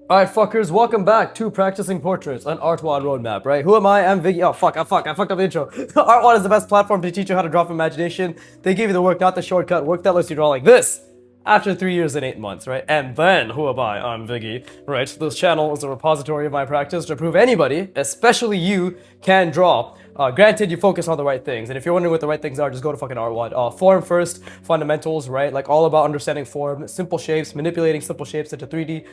Alright, fuckers, welcome back to Practicing Portraits, an artwod roadmap, right? Who am I? I'm Viggy. Oh, fuck, I fucked up the intro. Artwod is the best platform to teach you how to draw from imagination. They give you the work, not the shortcut. Work that lets you draw like this after 3 years and 8 months, right? And then, who am I? I'm Viggy, right? This channel is a repository of my practice to prove anybody, especially you, can draw. Granted, you focus on the right things, and if you're wondering what the right things are, just go to fucking artwod. Form first, fundamentals, right? Like all about understanding form, simple shapes, manipulating simple shapes into 3D.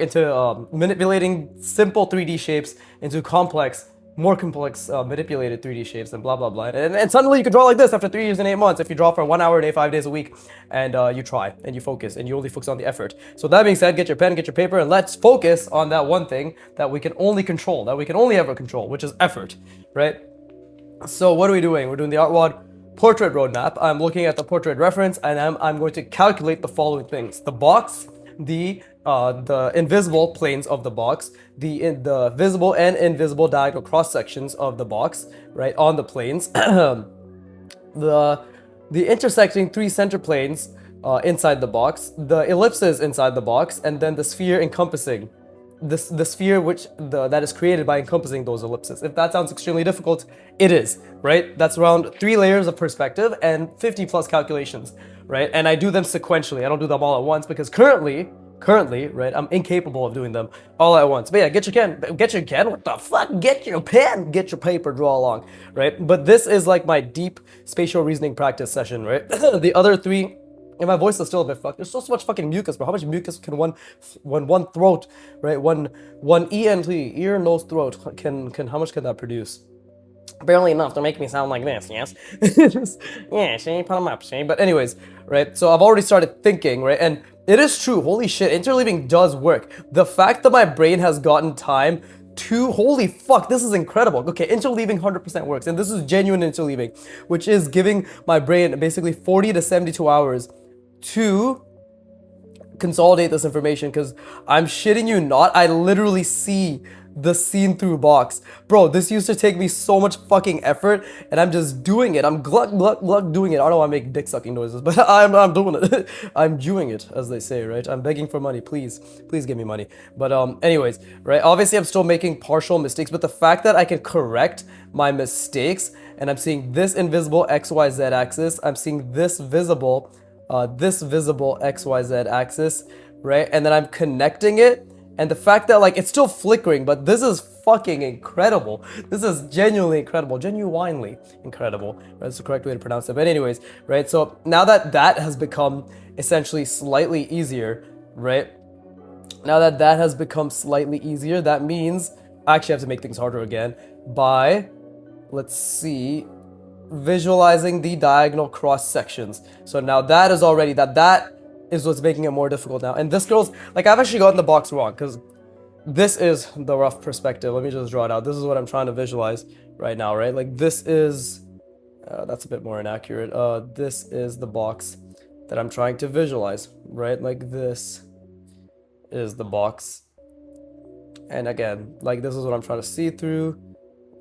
Into manipulating simple 3D shapes into complex, more complex manipulated 3D shapes and blah blah blah. And suddenly you can draw like this after 3 years and 8 months if you draw for 1 hour a day, 5 days a week, and you try and you focus and you only focus on the effort. So that being said, get your pen, get your paper, and let's focus on that one thing that we can only control, that we can only ever control, which is effort, right? So what are we doing? We're doing the artwod portrait roadmap. I'm looking at the portrait reference, and I'm going to calculate the following things: the box, the invisible planes of the box, the visible and invisible diagonal cross sections of the box, right, on the planes, the intersecting 3 center planes inside the box, the ellipses inside the box, and then the sphere encompassing the sphere that is created by encompassing those ellipses. If that sounds extremely difficult, it is, right? That's around 3 layers of perspective and 50 plus calculations, right? And I do them sequentially. I don't do them all at once because currently, right, I'm incapable of doing them all at once. But yeah, get your pen, what the fuck? Get your pen, get your paper, draw along, right? But this is like my deep spatial reasoning practice session, right? The other 3, and my voice is still a bit fucked. There's so much fucking mucus, bro. How much mucus can one throat, right? One ENT, ear, nose, throat, how much can that produce? Barely enough to make me sound like this, yes? Yeah, see, put them up, see? But anyways, right? So I've already started thinking, right? And it is true, holy shit, interleaving does work. The fact that my brain has gotten time to, holy fuck, this is incredible. Okay, interleaving 100% works, and this is genuine interleaving, which is giving my brain basically 40 to 72 hours to consolidate this information, because I'm shitting you not, I literally see the scene through box. Bro, this used to take me so much fucking effort, and I'm just doing it. I'm gluck doing it. I don't want to make dick sucking noises, but I'm doing it. I'm doing it, as they say, right? I'm begging for money, please give me money. But anyways, right? Obviously, I'm still making partial mistakes, but the fact that I can correct my mistakes, and I'm seeing this invisible XYZ axis, I'm seeing this visible XYZ axis, right? And then I'm connecting it, and the fact that like it's still flickering, but this is fucking incredible. This is genuinely incredible. That's the correct way to pronounce it. But anyways, right? So now that that has become essentially slightly easier, right? Now that that has become slightly easier, that means I actually have to make things harder again by, let's see, visualizing the diagonal cross sections. So now that is already, that is what's making it more difficult now. And this girl's, like, I've actually gotten the box wrong, because this is the rough perspective. Let me just draw it out. This is what I'm trying to visualize right now, right? Like, this is, that's a bit more inaccurate. This is the box that I'm trying to visualize, right? Like, this is the box. And again, like, this is what I'm trying to see through,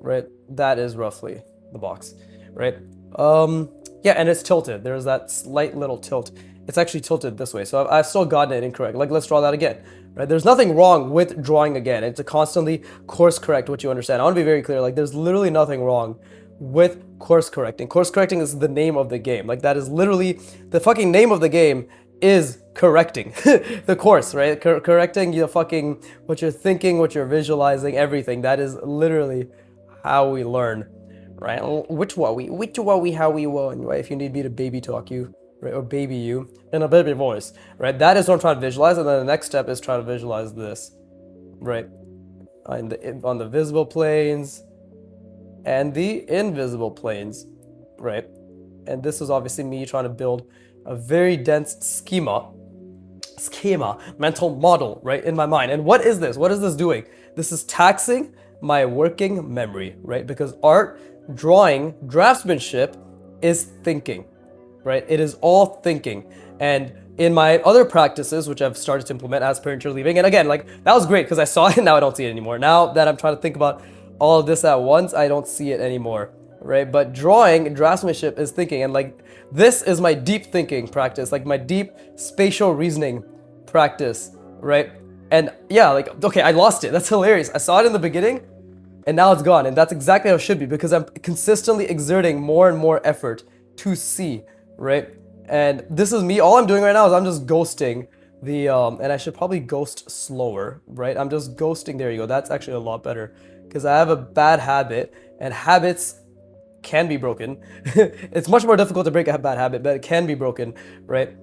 right? That is roughly the box, right? Yeah, and it's tilted. There's that slight little tilt. It's actually tilted this way, so I've still gotten it incorrect. Like, let's draw that again, right? There's nothing wrong with drawing again. It's to constantly course correct what you understand. I want to be very clear. Like, there's literally nothing wrong with course correcting. Course correcting is the name of the game. Like, that is literally the fucking name of the game is correcting the course, right? Correcting your fucking, what you're thinking, what you're visualizing, everything. That is literally how we learn, right? How we learn, right? If you need me to baby talk you, right, or baby you in a baby voice, right? That is what I'm trying to visualize, and then the next step is trying to visualize this, right, on the visible planes and the invisible planes, right? And this is obviously me trying to build a very dense schema, mental model, right, in my mind. And what is this? What is this doing? This is taxing my working memory, right? Because art, drawing, draftsmanship is thinking, right? It is all thinking. And in my other practices, which I've started to implement as per interleaving, and again, like, that was great because I saw it, now I don't see it anymore. Now that I'm trying to think about all of this at once, I don't see it anymore, right? But drawing, draftsmanship is thinking, and like, this is my deep thinking practice, like my deep spatial reasoning practice, right? And yeah, like, okay, I lost it. That's hilarious. I saw it in the beginning, and now it's gone. And that's exactly how it should be, because I'm consistently exerting more and more effort to see, right? And this is me. All I'm doing right now is I'm just ghosting the, and I should probably ghost slower, right? I'm just ghosting. There you go. That's actually a lot better, because I have a bad habit, and habits can be broken. It's much more difficult to break a bad habit, but it can be broken, right?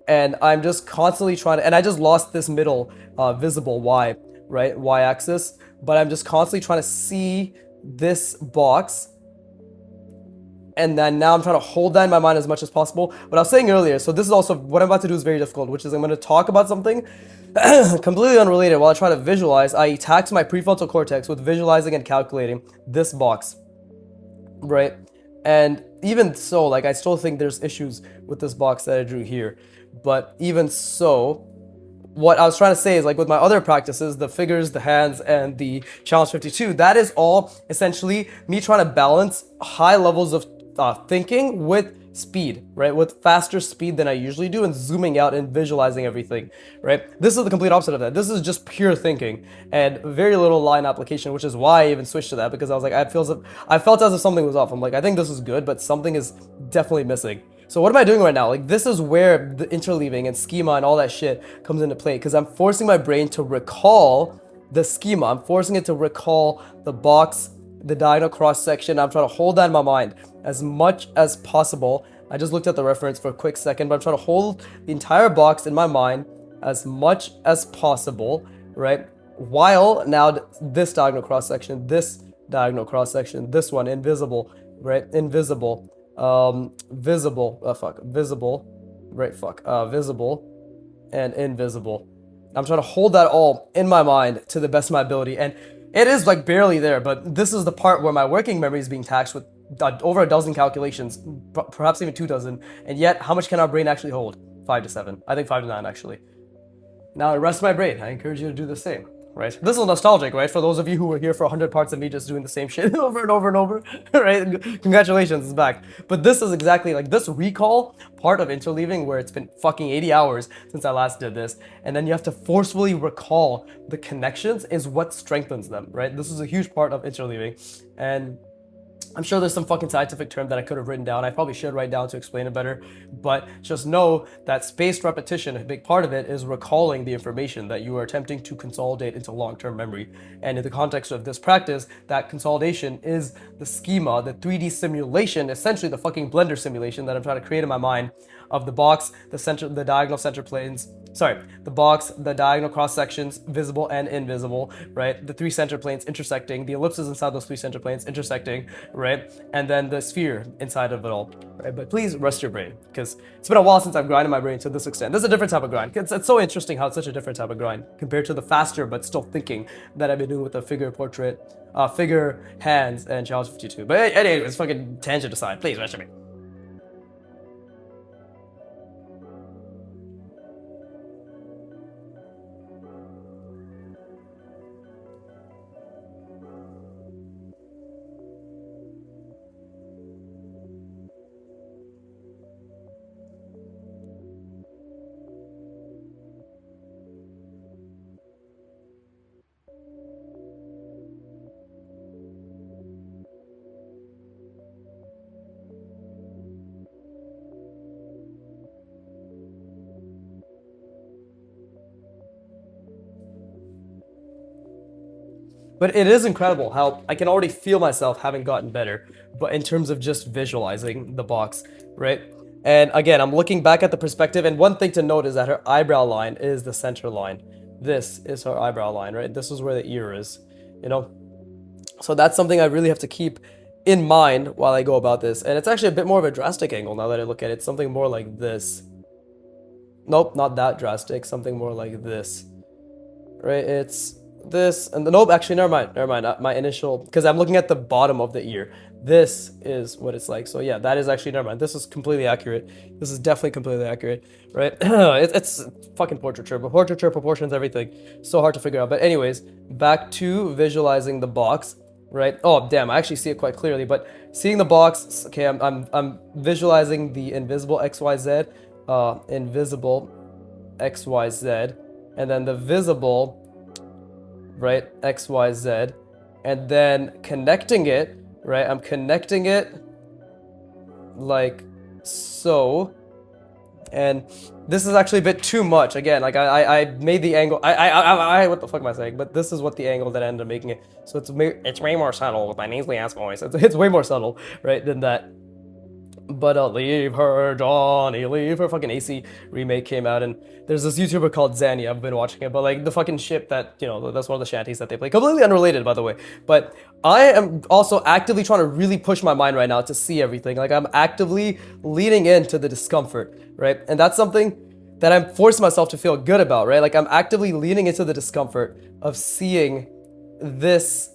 And I'm just constantly trying to, and I just lost this middle visible Y, right? Y axis, but I'm just constantly trying to see this box. And then now I'm trying to hold that in my mind as much as possible. What I was saying earlier, so this is also, what I'm about to do is very difficult, which is I'm going to talk about something completely unrelated while I try to visualize. I tax my prefrontal cortex with visualizing and calculating this box, right? And even so, like, I still think there's issues with this box that I drew here. But even so, what I was trying to say is, like, with my other practices, the figures, the hands, and the challenge 52, that is all essentially me trying to balance high levels of thinking with speed, right? With faster speed than I usually do, and zooming out and visualizing everything, right? This is the complete opposite of that. This is just pure thinking and very little line application, which is why I even switched to that, because I was like, I felt as if something was off. I'm like, I think this is good, but something is definitely missing. So what am I doing right now? Like, this is where the interleaving and schema and all that shit comes into play, because I'm forcing my brain to recall the schema. I'm forcing it to recall the box, the diagonal cross section. I'm trying to hold that in my mind as much as possible. I just looked at the reference for a quick second, but I'm trying to hold the entire box in my mind as much as possible, right? While now this diagonal cross section, this diagonal cross section, this one, invisible, right? Invisible, visible, visible, right? Visible and invisible. I'm trying to hold that all in my mind to the best of my ability. And it is like barely there, but this is the part where my working memory is being taxed with over a dozen calculations, perhaps even 2 dozen. And yet, how much can our brain actually hold? 5 to 7. I think 5 to 9, actually. Now it rests my brain. I encourage you to do the same, right? This is nostalgic, right? For those of you who were here for 100 parts of me just doing the same shit over and over and over, right? Congratulations, it's back. But this is exactly like this recall part of interleaving, where it's been fucking 80 hours since I last did this, and then you have to forcefully recall the connections, is what strengthens them, right? This is a huge part of interleaving. And I'm sure there's some fucking scientific term that I could have written down. I probably should write down to explain it better. But just know that spaced repetition, a big part of it, is recalling the information that you are attempting to consolidate into long-term memory. And in the context of this practice, that consolidation is the schema, the 3D simulation, essentially the fucking Blender simulation that I'm trying to create in my mind, of the box, the center, the diagonal center planes, the box, the diagonal cross sections, visible and invisible, right? The 3 center planes intersecting, the ellipses inside those 3 center planes intersecting, right? And then the sphere inside of it all, right? But please rest your brain, because it's been a while since I've grinded my brain to this extent. This is a different type of grind. It's so interesting how it's such a different type of grind compared to the faster but still thinking that I've been doing with the figure portrait, figure, hands, and challenge 52. But anyways, fucking tangent aside, please rest your brain. But it is incredible how I can already feel myself having gotten better, but in terms of just visualizing the box, right? And again, I'm looking back at the perspective, and one thing to note is that her eyebrow line is the center line. This is her eyebrow line, right? This is where the ear is, you know? So that's something I really have to keep in mind while I go about this. And it's actually a bit more of a drastic angle now that I look at it. It's something more like this. Nope, not that drastic. Something more like this, right? It's this, and nope, actually, never mind. My initial, because I'm looking at the bottom of the ear. This is what it's like. So yeah, that is actually, never mind. This is completely accurate. This is definitely completely accurate, right? It's fucking portraiture, but portraiture, proportions, everything. So hard to figure out. But anyways, back to visualizing the box, right? Oh, damn, I actually see it quite clearly, but seeing the box, okay, I'm visualizing the invisible XYZ, invisible XYZ, and then the visible, right, X, Y, Z, and then connecting it, right, I'm connecting it like so, and this is actually a bit too much. Again, like I made the angle, what the fuck am I saying? But this is what the angle that I ended up making it. So it's way more subtle with my nasally ass voice. It's way more subtle, right, than that. But leave her, Johnny, leave her. Fucking AC remake came out, and there's this YouTuber called Zanny. I've been watching it, but like the fucking ship that, you know, that's one of the shanties that they play. Completely unrelated, by the way. But I am also actively trying to really push my mind right now to see everything. Like I'm actively leaning into the discomfort, right? And that's something that I'm forcing myself to feel good about, right? Like I'm actively leaning into the discomfort of seeing this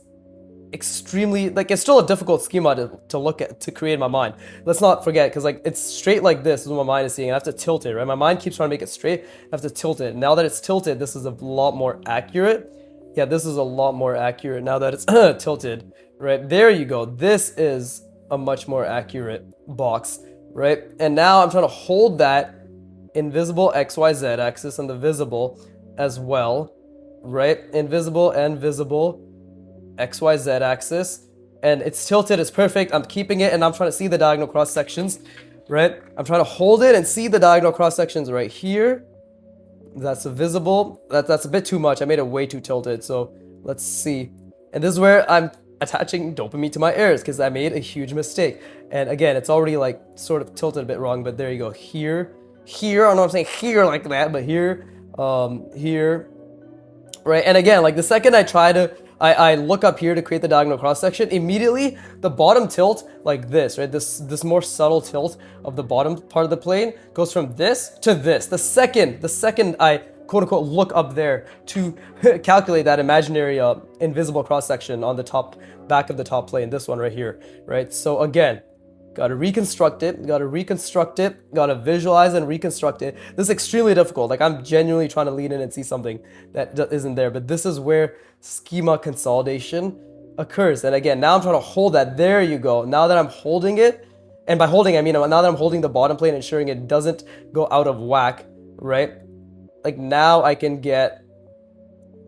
extremely, like, it's still a difficult schema to look at, to create in my mind. Let's not forget, because like it's straight like this is what my mind is seeing, and I have to tilt it, right? My mind keeps trying to make it straight, I have to tilt it. Now that it's tilted, this is a lot more accurate. Yeah, this is a lot more accurate now that it's tilted, right? There you go. This is a much more accurate box, right? And now I'm trying to hold that invisible XYZ axis and the visible as well, right? Invisible and visible XYZ axis, and it's tilted, it's perfect. I'm keeping it, and I'm trying to see the diagonal cross sections, right? I'm trying to hold it and see the diagonal cross sections right here. That's a visible. That's a bit too much. I made it way too tilted, so let's see. And this is where I'm attaching dopamine to my errors, because I made a huge mistake. And again, it's already like sort of tilted a bit wrong, but there you go. Here, I don't know what I'm saying, here like that, but here, here, right? And again, like the second I try to, I look up here to create the diagonal cross section, immediately the bottom tilt like this, right? This more subtle tilt of the bottom part of the plane goes from this to this. The second I quote unquote look up there to calculate that imaginary invisible cross section on the top, back of the top plane, this one right here, right? So again, gotta reconstruct it, gotta visualize and reconstruct it. This is extremely difficult. Like I'm genuinely trying to lean in and see something that isn't there, but this is where schema consolidation occurs. And again, now I'm trying to hold that. There you go. Now that I'm holding it, and by holding, I mean now that I'm holding the bottom plane, ensuring it doesn't go out of whack, right? Like now I can get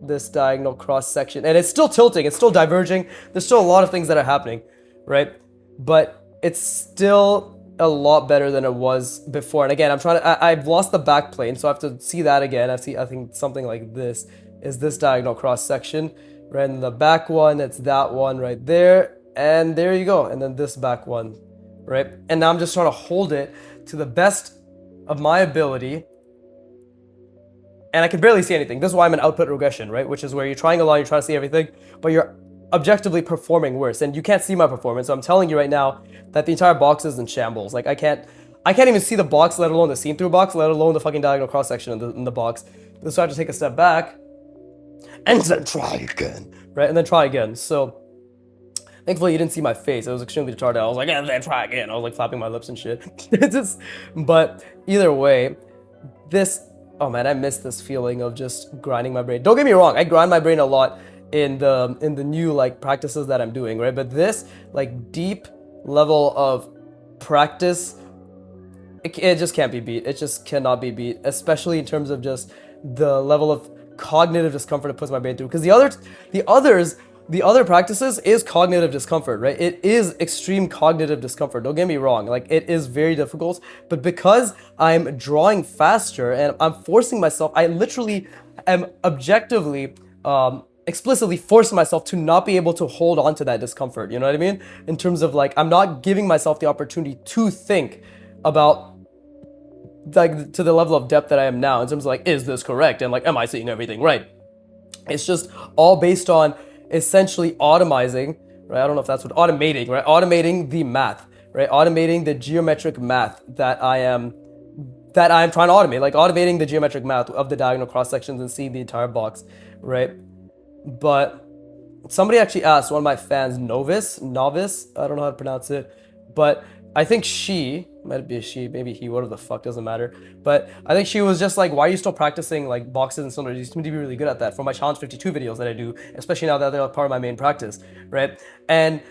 this diagonal cross section, and it's still tilting, it's still diverging. There's still a lot of things that are happening, right? But it's still a lot better than it was before. And again, I've lost the back plane, so I have to see that again. I think something like this is this diagonal cross section, right? And the back one, it's that one right there. And there you go. And then this back one, right? And now I'm just trying to hold it to the best of my ability. And I can barely see anything. This is why I'm in output regression, right? Which is where you're trying a lot, you're trying to see everything, but you're objectively performing worse, and you can't see my performance. So I'm telling you right now that the entire box is in shambles. Like I can't even see the box, let alone the seen through box, let alone the fucking diagonal cross section in the box. So I have to take a step back and then try again, right? And then try again. So thankfully you didn't see my face. It was extremely retarded. I was like, and then try again. I was like flapping my lips and shit. But either way, oh man, I miss this feeling of just grinding my brain. Don't get me wrong, I grind my brain a lot in the new like practices that I'm doing, right? But this like deep level of practice, it just can't be beat. It just cannot be beat, especially in terms of just the level of cognitive discomfort it puts my brain through. Because the other practices is cognitive discomfort, right? It is extreme cognitive discomfort. Don't get me wrong. Like it is very difficult, but because I'm drawing faster and I'm forcing myself, I literally am objectively, explicitly forcing myself to not be able to hold on to that discomfort. You know what I mean? In terms of like, I'm not giving myself the opportunity to think about like to the level of depth that I am now in terms of like, is this correct? And like, am I seeing everything right? It's just all based on essentially automizing, right? I don't know if that's what automating, right? Automating the math, right? Automating the geometric math that I'm trying to automate, like automating the geometric math of the diagonal cross sections and seeing the entire box, right? But somebody actually asked, one of my fans, novice, I don't know how to pronounce it, but I think she, might be a she, maybe he, whatever the fuck, doesn't matter. But I think she was just like, why are you still practicing like boxes and cylinders? You seem to be really good at that for my challenge 52 videos that I do, especially now that they're part of my main practice, right? And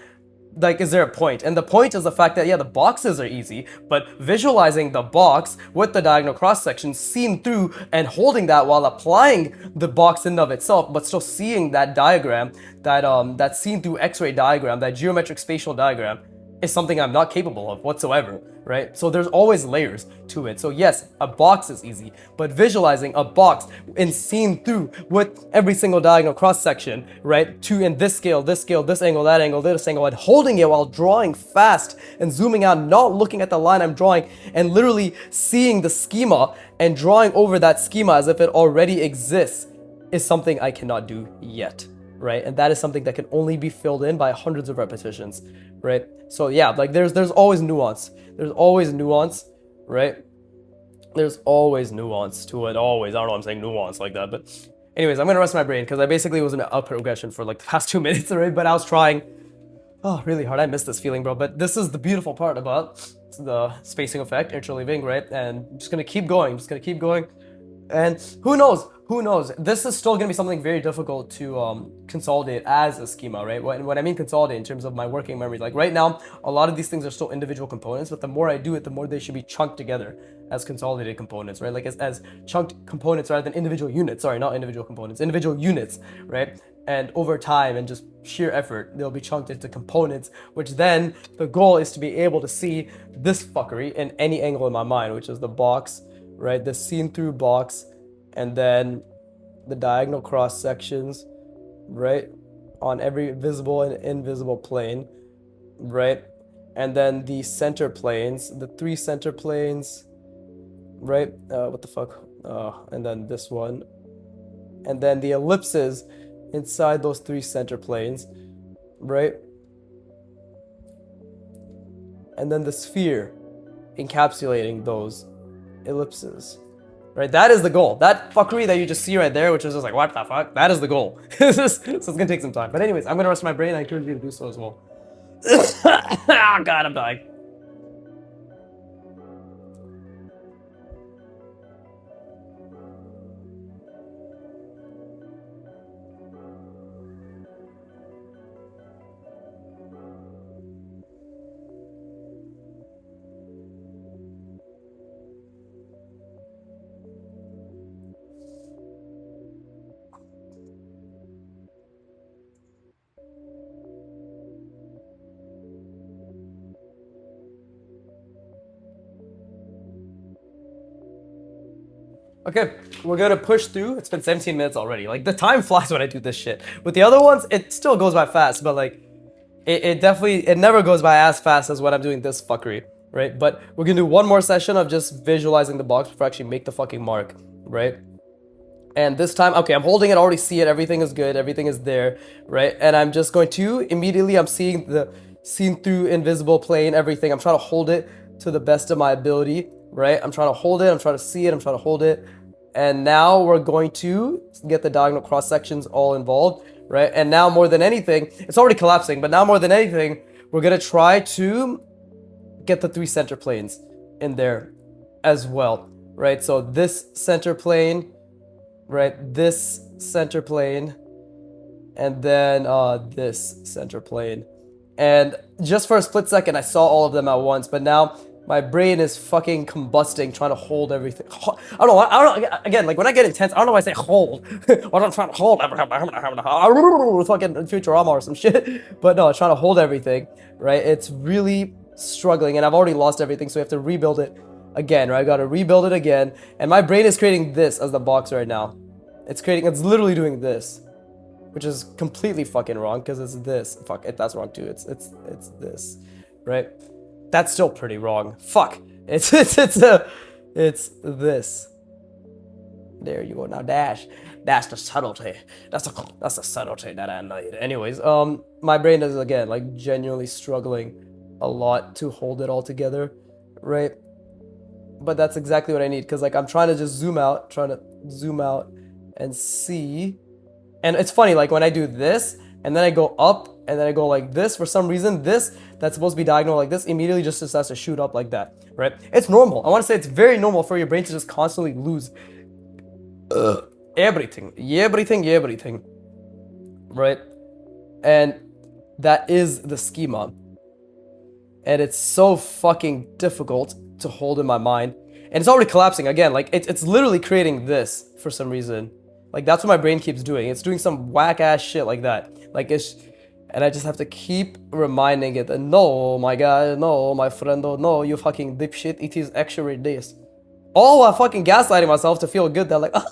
like, is there a point? And the point is the fact that, yeah, the boxes are easy, but visualizing the box with the diagonal cross section seen through and holding that while applying the box in and of itself, but still seeing that diagram, that seen through x-ray diagram, that geometric spatial diagram, is something I'm not capable of whatsoever, right? So there's always layers to it. So yes, a box is easy, but visualizing a box and seen through with every single diagonal cross section, right? To in this scale, this angle, that angle, this angle, and holding it while drawing fast and zooming out, not looking at the line I'm drawing, and literally seeing the schema and drawing over that schema as if it already exists is something I cannot do yet. Right? And that is something that can only be filled in by hundreds of repetitions, right? So yeah, like there's always nuance. There's always nuance, right? There's always nuance to it, always. I don't know why I'm saying nuance like that, but anyways, I'm gonna rest my brain because I basically was in an up progression for like the past 2 minutes, right? But I was trying really hard. I miss this feeling, bro. But this is the beautiful part about the spacing effect, interleaving, right? And I'm just gonna keep going, and who knows? Who knows? This is still going to be something very difficult to consolidate as a schema, right? When I mean consolidate in terms of my working memory, like right now, a lot of these things are still individual components, but the more I do it, the more they should be chunked together as consolidated components, right? Like as chunked components rather than individual units. Sorry, not individual components, individual units, right? And over time and just sheer effort, they'll be chunked into components, which then the goal is to be able to see this fuckery in any angle in my mind, which is the box, right? The seen through box, and then the diagonal cross sections, right, on every visible and invisible plane, right, and then the center planes, the 3 center planes, right, what the fuck, and then this one, and then the ellipses inside those 3 center planes, right, and then the sphere encapsulating those ellipses. Right, that is the goal. That fuckery that you just see right there, which is just like, what the fuck? That is the goal. So it's gonna take some time. But anyways, I'm gonna rest my brain. I encourage you to do so as well. Oh god, I'm dying. Okay, we're gonna push through. It's been 17 minutes already. Like, the time flies when I do this shit. With the other ones, it still goes by fast, but like, it definitely, it never goes by as fast as when I'm doing this fuckery, right? But we're gonna do one more session of just visualizing the box before I actually make the fucking mark, right? And this time, okay, I'm holding it, I already see it, everything is good, everything is there, right? And I'm just going to, immediately, I'm seeing the seen through invisible plane, everything. I'm trying to hold it to the best of my ability, right? I'm trying to hold it, I'm trying to see it, I'm trying to hold it. And now we're going to get the diagonal cross sections all involved, right? And now more than anything, it's already collapsing, but now more than anything, we're gonna try to get the 3 center planes in there as well, right? So this center plane, right? This center plane, and then this center plane. And just for a split second, I saw all of them at once, but now my brain is fucking combusting, trying to hold everything. I don't know, again, like when I get intense, I don't know why I say hold. I'm not trying to hold fucking Futurama or some shit. But no, I'm trying to hold everything, right? It's really struggling, and I've already lost everything, so we have to rebuild it again, right? I gotta rebuild it again. And my brain is creating this as the box right now. It's literally doing this, which is completely fucking wrong, because it's this. Fuck it, that's wrong too. It's this, right? That's still pretty wrong. Fuck. It's this. There you go. Now dash. That's the subtlety. That's the subtlety that I need. Anyways, my brain is again like genuinely struggling a lot to hold it all together, right? But that's exactly what I need, because like I'm trying to just zoom out, and see. And it's funny, like when I do this and then I go up and then I go like this, for some reason this that's supposed to be diagonal like this immediately just starts to shoot up like that, right? It's normal. I want to say it's very normal for your brain to just constantly lose everything, right? And that is the schema, and it's so fucking difficult to hold in my mind. And it's already collapsing again. Like it's literally creating this for some reason. Like that's what my brain keeps doing. It's doing some whack ass shit like that. Like it's, and I just have to keep reminding it that no, my guy, no, my friendo, no, you fucking dipshit. It is actually this. All while fucking gaslighting myself to feel good. That like, oh,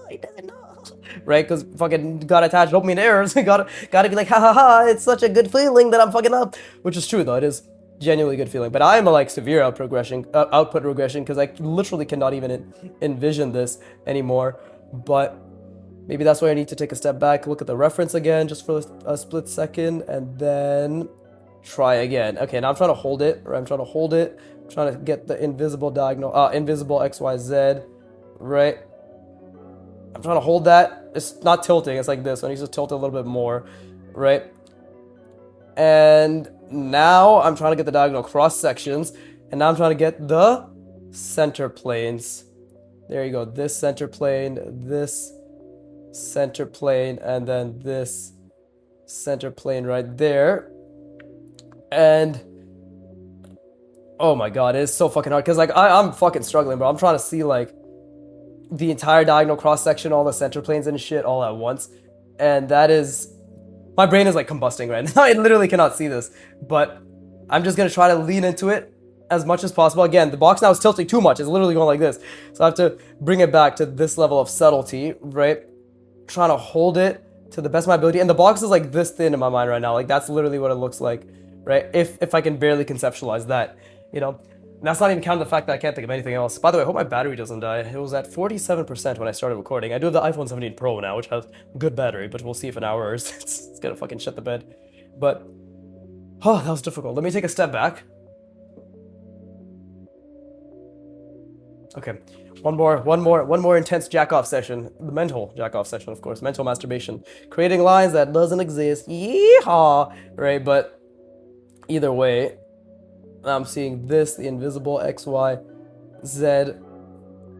I didn't know, right? Because fucking got attached dopamine errors. gotta be like, ha ha ha. It's such a good feeling that I'm fucking up, which is true though. It is genuinely good feeling, but I'm a like severe output regression because I literally cannot even envision this anymore. But maybe that's why I need to take a step back, look at the reference again just for a split second, and then try again. Okay, now I'm trying to hold it, or I'm trying to hold it, trying to get the invisible diagonal, invisible XYZ, right? I'm trying to hold that. It's not tilting, it's like this. I need to tilt it a little bit more, right? And now I'm trying to get the diagonal cross sections, and now I'm trying to get the center planes. There you go, this center plane, this center plane, and then this center plane right there. And oh my god, it is so fucking hard because like I'm fucking struggling, bro. I'm trying to see like the entire diagonal cross section, all the center planes and shit all at once, and that is, my brain is like combusting right now. I literally cannot see this, but I'm just gonna try to lean into it as much as possible. Again, the box now is tilting too much. It's literally going like this, so I have to bring it back to this level of subtlety, right? Trying to hold it to the best of my ability, and the box is like this thin in my mind right now. Like that's literally what it looks like, right? If I can barely conceptualize that, you know. And that's not even counting the fact that I can't think of anything else. By the way, I hope my battery doesn't die. It was at 47% when I started recording. I do have the iPhone 17 Pro now, which has good battery, but we'll see if in hours it's gonna fucking shit the bed. But oh, that was difficult. Let me take a step back. Okay, one more intense jack-off session. The mental jack-off session, of course. Mental masturbation. Creating lines that doesn't exist. Yeehaw! Right, but either way, I'm seeing this, the invisible X, Y, Z,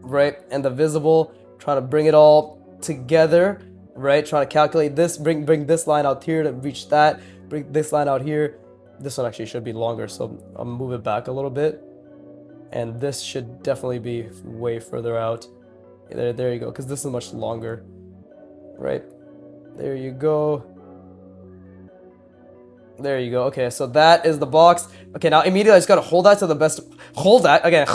right? And the visible, trying to bring it all together, right? Trying to calculate this, bring this line out here to reach that, bring this line out here. This one actually should be longer, so I'll move it back a little bit. And this should definitely be way further out. There you go, because this is much longer, right? There you go. There you go. Okay, so that is the box. Okay, now immediately I just gotta hold that to the best. Hold that again. I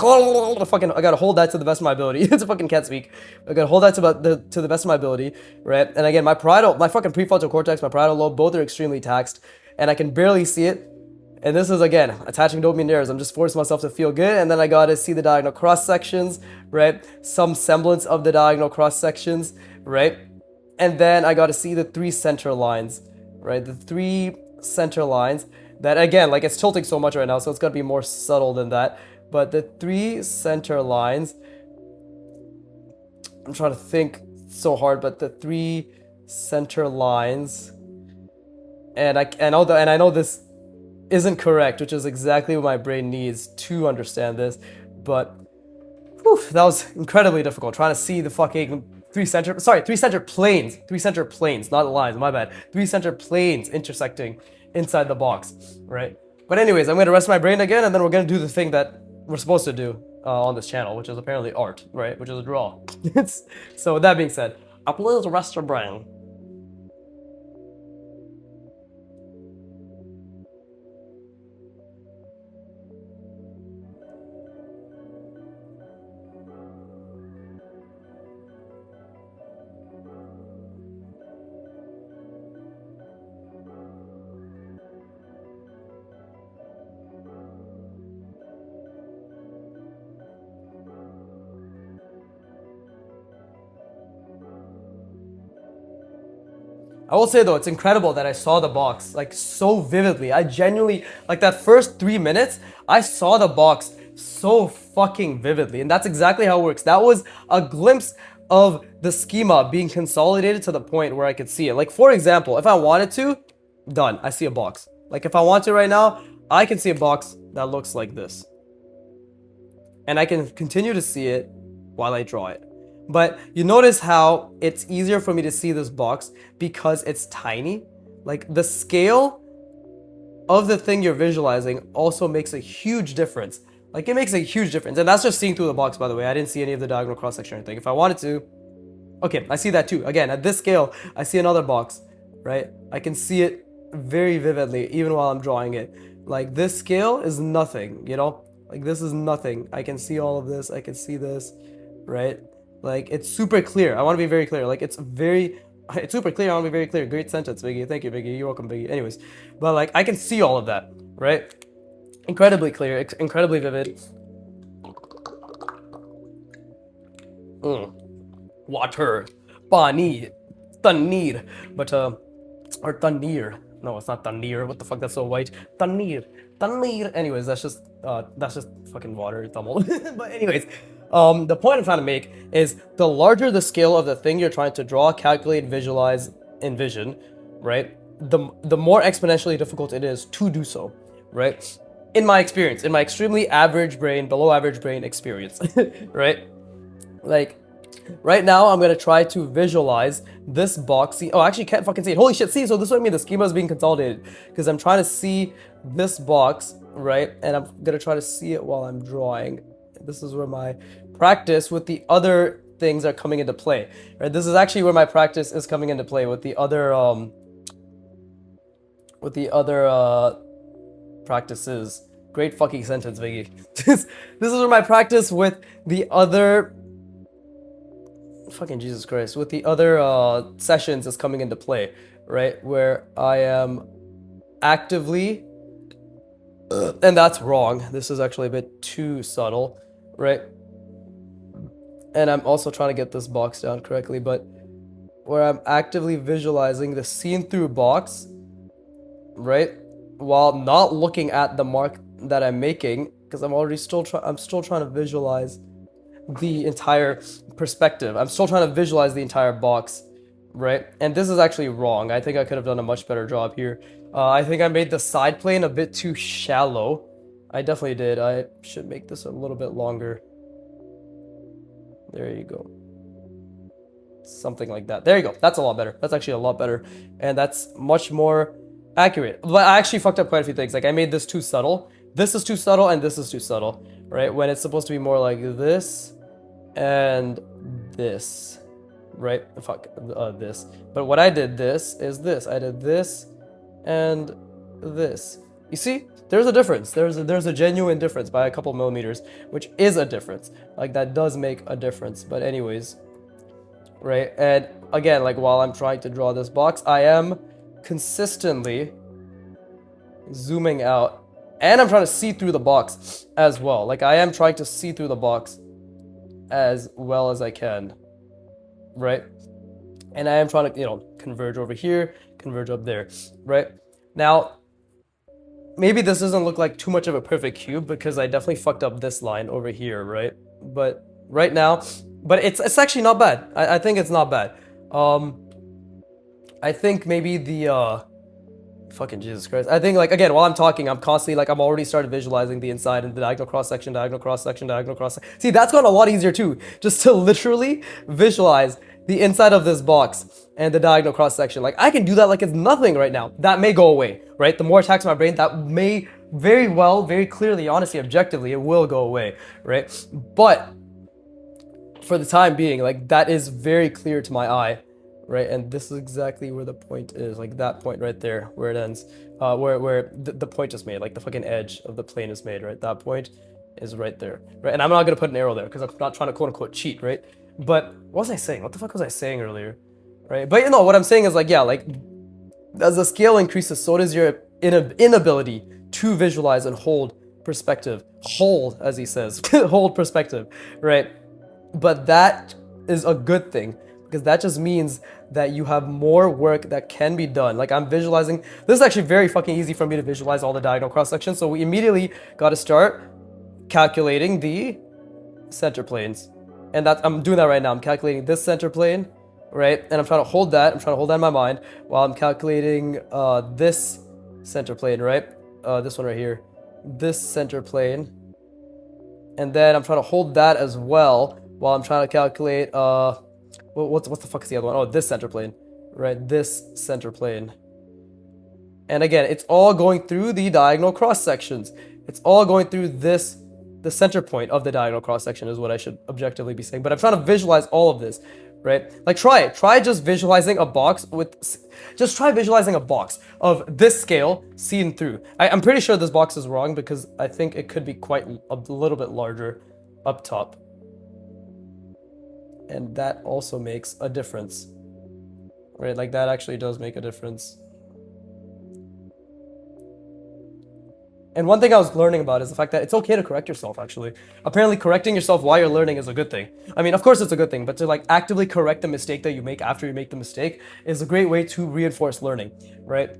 gotta hold that to the best of my ability. It's a fucking can't speak. I gotta hold that to the best of my ability, right? And again, my fucking prefrontal cortex, my parietal lobe, both are extremely taxed, and I can barely see it. And this is again attaching dopamine nerves. I'm just forcing myself to feel good, and then I gotta see the diagonal cross sections, right? Some semblance of the diagonal cross sections, right? And then I gotta see the three center lines, right? The three center lines that again, like it's tilting so much right now, so it's gonna be more subtle than that. But the three center lines, I'm trying to think so hard, but the three center lines, and I know this isn't correct, which is exactly what my brain needs to understand this, but whew, that was incredibly difficult trying to see the fucking three center planes, not lines, my bad. Three center planes intersecting inside the box, right? But anyways, I'm gonna rest my brain again, and then we're gonna do the thing that we're supposed to do on this channel, which is apparently art, right? Which is a draw. So with that being said, please rest your brain. I will say though, it's incredible that I saw the box like so vividly. I genuinely, like that first 3 minutes, I saw the box so fucking vividly. And that's exactly how it works. That was a glimpse of the schema being consolidated to the point where I could see it. Like for example, if I wanted to, done, I see a box. Like if I want to right now, I can see a box that looks like this. And I can continue to see it while I draw it. But you notice how it's easier for me to see this box because it's tiny. Like the scale of the thing you're visualizing also makes a huge difference. Like, it makes a huge difference. And that's just seeing through the box, by the way. I didn't see any of the diagonal cross-section or anything. If I wanted to... Okay, I see that too. Again, at this scale, I see another box, right? I can see it very vividly, even while I'm drawing it. Like, this scale is nothing, you know? Like, this is nothing. I can see all of this. I can see this, right? Like, it's super clear. I want to be very clear. Like, it's super clear. I want to be very clear. Great sentence, Biggie. Thank you, Biggie. You're welcome, Biggie. Anyways, but like, I can see all of that, right? Incredibly clear, incredibly vivid. Water, pani, tanir, but or tanir. No, it's not tanir. What the fuck? That's so white. Tanir, tanir. Anyways, that's just fucking water, Tamil. But anyways, the point I'm trying to make is the larger the scale of the thing you're trying to draw, calculate, visualize, envision, right? The more exponentially difficult it is to do so, right? In my experience, in my extremely average brain, below average brain experience, right? Like, right now, I'm gonna try to visualize this box. See, oh, I actually can't fucking see it. Holy shit, see, so this is what I mean, the schema is being consolidated. Because I'm trying to see this box, right? And I'm gonna try to see it while I'm drawing. This is where my practice with the other things are coming into play, right? This is actually where my practice is coming into play with the other, practices. Great fucking sentence, Biggie. This is where my practice with the other... Fucking Jesus Christ. With the other sessions is coming into play, right? Where I am actively... and that's wrong. This is actually a bit too subtle, right? And I'm also trying to get this box down correctly, but where I'm actively visualizing the seen-through box, right? While not looking at the mark that I'm making, because I'm still trying to visualize the entire perspective. I'm still trying to visualize the entire box, right? And this is actually wrong. I think I could have done a much better job here. I think I made the side plane a bit too shallow. I definitely did. I should make this a little bit longer. There you go. Something like that. There you go. That's a lot better. That's actually a lot better. And that's much more accurate. But I actually fucked up quite a few things. Like, I made this too subtle. This is too subtle and this is too subtle, right? When it's supposed to be more like this and this, right? Fuck, this. But what I did this is this. I did this and this. You see? There's a difference. There's a genuine difference by a couple millimeters, which is a difference. Like, that does make a difference. But anyways, right? And again, like, while I'm trying to draw this box, I am consistently zooming out, and I'm trying to see through the box as well. Like, I am trying to see through the box as well as I can, right? And I am trying to, you know, converge over here, converge up there, right? Now, maybe this doesn't look like too much of a perfect cube because I definitely fucked up this line over here, right? But right now, but it's actually not bad. I think it's not bad. I think maybe the fucking Jesus Christ. I think, like, again, while I'm talking, I'm constantly, like, I'm already started visualizing the inside and the diagonal cross-section, diagonal cross-section, diagonal cross-section. See, that's gotten a lot easier too. Just to literally visualize the inside of this box and the diagonal cross-section. Like, I can do that like it's nothing right now. That may go away, right? The more it attacks my brain, that may very well, very clearly, honestly, objectively, it will go away, right? But for the time being, like, that is very clear to my eye. Right, and this is exactly where the point is, like that point right there, where it ends, where the point is made, like the fucking edge of the plane is made, right? That point is right there, right? And I'm not gonna put an arrow there because I'm not trying to quote unquote cheat, right? But what was I saying? What the fuck was I saying earlier, right? But you know what I'm saying is, like, yeah, like as the scale increases, so does your inability to visualize and hold perspective, hold, as he says, hold perspective, right? But that is a good thing, because that just means that you have more work that can be done. Like, I'm visualizing, this is actually very fucking easy for me to visualize all the diagonal cross sections. So we immediately got to start calculating the center planes. And that, I'm doing that right now. I'm calculating this center plane, right? And I'm trying to hold that. I'm trying to hold that in my mind while I'm calculating this center plane, right? This one right here. This center plane. And then I'm trying to hold that as well while I'm trying to calculate what the fuck is the other one? Oh, this center plane, right? This center plane. And again, it's all going through the diagonal cross sections. It's all going through this, the center point of the diagonal cross section is what I should objectively be saying. But I'm trying to visualize all of this, right? Like try it. Try just visualizing a box just try visualizing a box of this scale seen through. I'm pretty sure this box is wrong because I think it could be quite a little bit larger up top. And that also makes a difference, right? Like that actually does make a difference. And one thing I was learning about is the fact that it's okay to correct yourself, actually. Apparently, correcting yourself while you're learning is a good thing. I mean, of course it's a good thing, but to like actively correct the mistake that you make after you make the mistake is a great way to reinforce learning, right?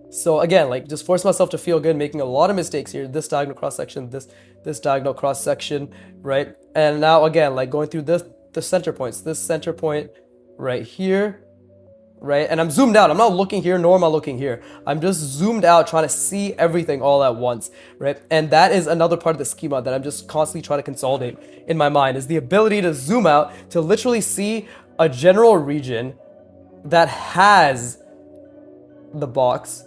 So again, like just force myself to feel good, making a lot of mistakes here. This diagonal cross section, this diagonal cross section, right? And now again, like going through the center points, this center point right here, right? And I'm zoomed out. I'm not looking here, nor am I looking here. I'm just zoomed out, trying to see everything all at once, right? And that is another part of the schema that I'm just constantly trying to consolidate in my mind, is the ability to zoom out, to literally see a general region that has the box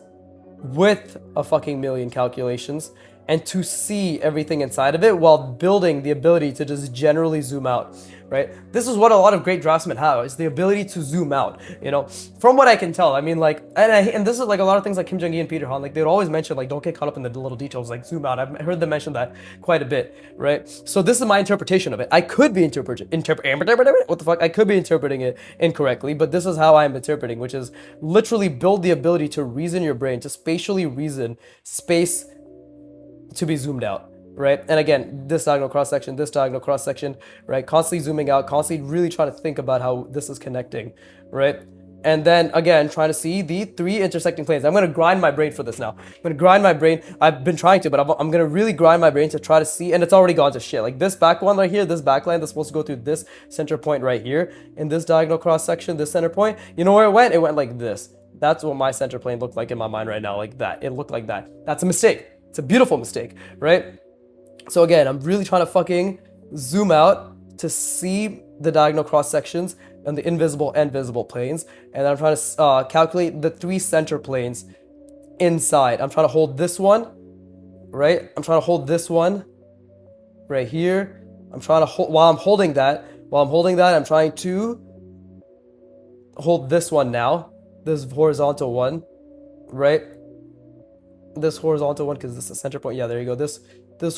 with a fucking million calculations, and to see everything inside of it while building the ability to just generally zoom out, right? This is what a lot of great draftsmen have, is the ability to zoom out, you know, from what I can tell. I mean, like, and this is like a lot of things like Kim Jong-un and Peter Han, like they would always mention, like, don't get caught up in the little details, like zoom out. I've heard them mention that quite a bit, right? So this is my interpretation of it. I could be interpreting it incorrectly, but this is how I'm interpreting, which is literally build the ability to reason your brain, to spatially reason space to be zoomed out, right? And again, this diagonal cross section, right? Constantly zooming out, constantly really trying to think about how this is connecting, right? And then again, trying to see the three intersecting planes. I'm going to grind my brain for this now. I'm going to grind my brain. I've been trying to, but I'm going to really grind my brain to try to see, and it's already gone to shit. Like this back one right here, this back line that's supposed to go through this center point right here, in this diagonal cross section, this center point, you know where it went? It went like this. That's what my center plane looked like in my mind right now, like that. It looked like that. That's a mistake. It's a beautiful mistake, right? So again, I'm really trying to fucking zoom out to see the diagonal cross sections and the invisible and visible planes. And I'm trying to calculate the three center planes inside. I'm trying to hold this one, right? I'm trying to hold this one right here. I'm trying to hold, while I'm holding that, I'm trying to hold this one now, this horizontal one, right? This horizontal one, because this is the center point. Yeah, there you go. This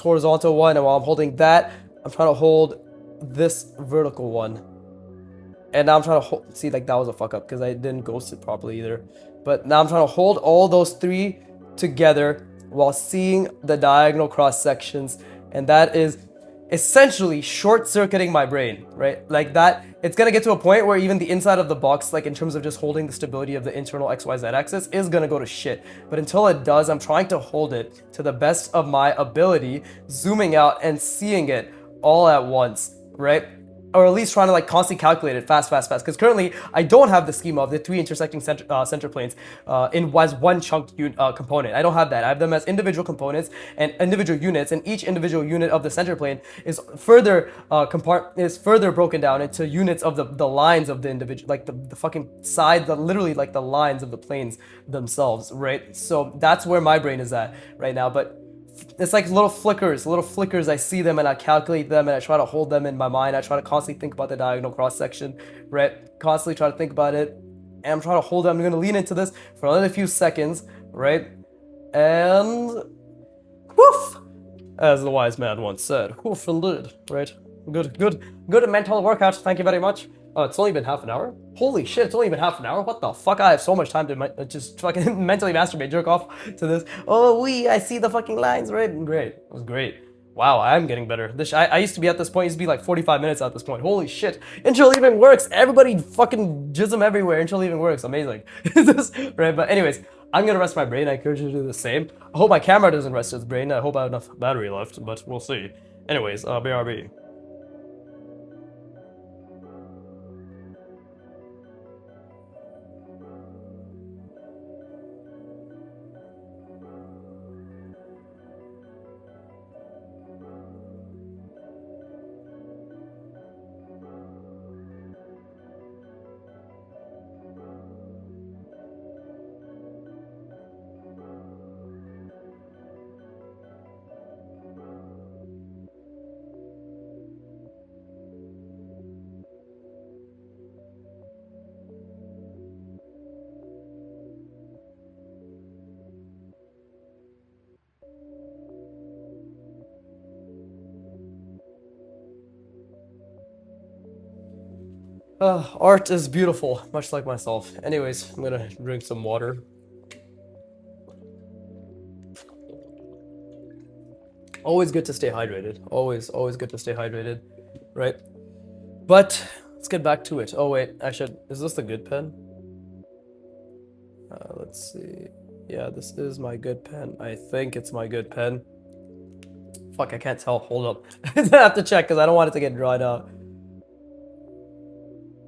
horizontal one, and while I'm holding that, I'm trying to hold this vertical one. And now I'm trying to hold, see, like that was a fuck up because I didn't ghost it properly either. But now I'm trying to hold all those three together while seeing the diagonal cross sections, and that is essentially short-circuiting my brain, right? Like that, it's gonna get to a point where even the inside of the box, like in terms of just holding the stability of the internal XYZ axis, is gonna go to shit. But until it does, I'm trying to hold it to the best of my ability, zooming out and seeing it all at once, right? Or at least trying to like constantly calculate it fast. Because currently I don't have the schema of the three intersecting center planes as one chunk component. I don't have that. I have them as individual components and individual units, and each individual unit of the center plane is further broken down into units of the lines of the individual, like the fucking side, literally like the lines of the planes themselves, right? So that's where my brain is at right now. But it's like little flickers. I see them and I calculate them and I try to hold them in my mind. I try to constantly think about the diagonal cross section, right? Constantly try to think about it. And I'm trying to hold it. I'm going to lean into this for another few seconds, right? And woof, as the wise man once said, woof indeed, right? Good mental workout. Thank you very much. Oh, it's only been half an hour? Holy shit, it's only been half an hour? What the fuck? I have so much time to just fucking mentally masturbate, jerk off to this. Oh, I see the fucking lines, right? Great. It was great. Wow, I am getting better. I used to be at this point, it used to be like 45 minutes at this point. Holy shit. Intro even works. Everybody fucking jism everywhere. Intro even works. Amazing. Right, but anyways, I'm gonna rest my brain. I encourage you to do the same. I hope my camera doesn't rest its brain. I hope I have enough battery left, but we'll see. Anyways, BRB. Art is beautiful, much like myself. Anyways, I'm gonna drink some water. Always good to stay hydrated. Always good to stay hydrated, right? But let's get back to it. Oh wait, is this the good pen? Let's see. Yeah, this is my good pen. I think it's my good pen. Fuck, I can't tell. Hold up. I have to check because I don't want it to get dried out.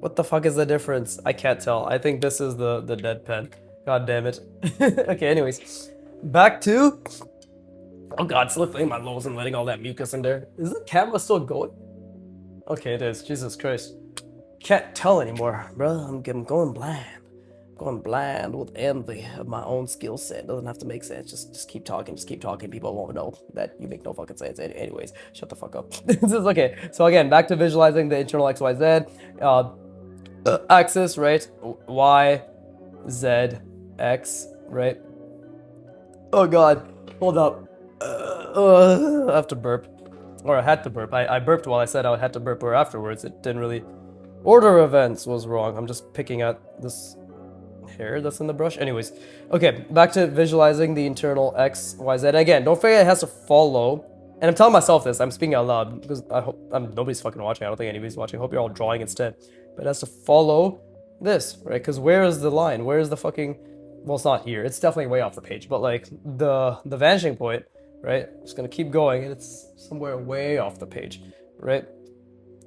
What the fuck is the difference? I can't tell. I think this is the dead pen. God damn it. Okay, anyways. Back to... Oh god, it's lifting my nose and letting all that mucus in there. Is the camera still going? Okay, it is. Jesus Christ. Can't tell anymore, bro. I'm going blind. Going blind with envy of my own skill set. Doesn't have to make sense. Just keep talking. Just keep talking. People won't know that you make no fucking sense. Anyways, shut the fuck up. This is okay. So again, back to visualizing the internal XYZ axis, right? Y, Z, X, right? Oh god, hold up. I have to burp. Or I had to burp. I burped while I said I had to burp, or afterwards. It didn't really... Order of events was wrong. I'm just picking out this hair that's in the brush. Anyways, okay, back to visualizing the internal X, Y, Z. Again, don't forget it has to follow. And I'm telling myself this. I'm speaking out loud because I hope nobody's fucking watching. I don't think anybody's watching. I hope you're all drawing instead. But it has to follow this, right? Because where is the line? Where is the fucking... Well, it's not here. It's definitely way off the page. But like the vanishing point, right? It's gonna keep going, and it's somewhere way off the page, right?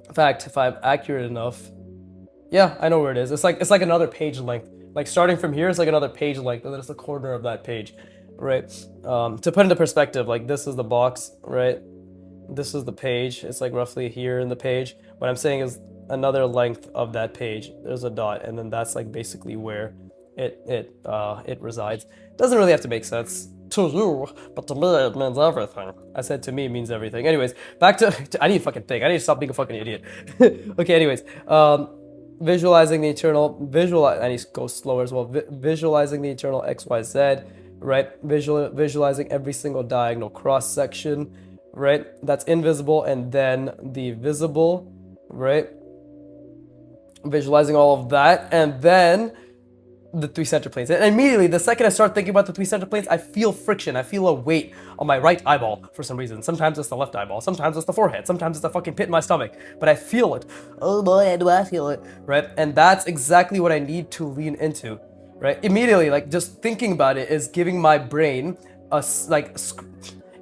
In fact, if I'm accurate enough, yeah, I know where it is. It's like another page length. Like starting from here is like another page length, and then it's the corner of that page, right? To put into perspective, like this is the box, right? This is the page. It's like roughly here in the page. What I'm saying is another length of that page. There's a dot, and then that's like basically where it resides. Doesn't really have to make sense to you, but to me it means everything. I said to me means everything. Anyways, back to I need to fucking think. I need to stop being a fucking idiot. Okay, anyways, visualizing the internal I need to go slower as well. Visualizing the internal XYZ, right? Visualizing every single diagonal cross section, right? That's invisible, and then the visible, right? Visualizing all of that, and then the three center planes. And immediately, the second I start thinking about the three center planes, I feel friction. I feel a weight on my right eyeball for some reason. Sometimes it's the left eyeball. Sometimes it's the forehead. Sometimes it's the fucking pit in my stomach. But I feel it. Oh boy, do I feel it. Right? And that's exactly what I need to lean into. Right? Immediately, like, just thinking about it is giving my brain a, like...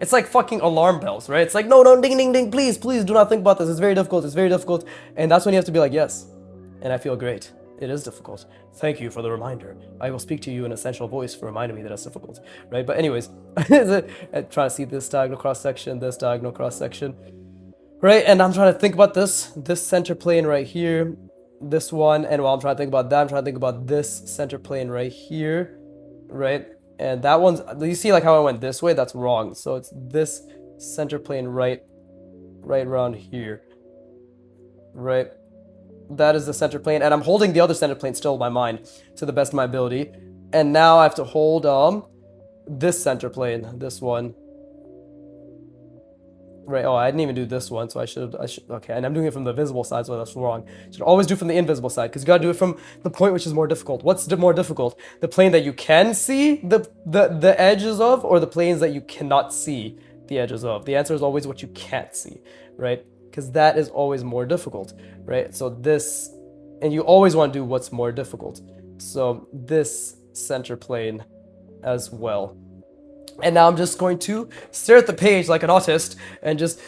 It's like fucking alarm bells, right? It's like, no, ding, ding, ding, please do not think about this. It's very difficult. It's very difficult. And that's when you have to be like, yes. And I feel great. It is difficult. Thank you for the reminder. I will speak to you in essential voice for reminding me that it's difficult, right? But anyways, I'm trying to see this diagonal cross section, this diagonal cross section, right? And I'm trying to think about this center plane right here, this one. And while I'm trying to think about that, I'm trying to think about this center plane right here, right? And that one's, you see like how I went this way? That's wrong. So it's this center plane right around here, right? That is the center plane, and I'm holding the other center plane still in my mind to the best of my ability. And now I have to hold this center plane, this one. Right, oh, I didn't even do this one, so I should, okay, and I'm doing it from the visible side, so that's wrong. You should always do from the invisible side, because you gotta do it from the point which is more difficult. What's more difficult? The plane that you can see the edges of, or the planes that you cannot see the edges of? The answer is always what you can't see, right? Because that is always more difficult, right? So this, and you always want to do what's more difficult. So this center plane as well. And now I'm just going to stare at the page like an autist and just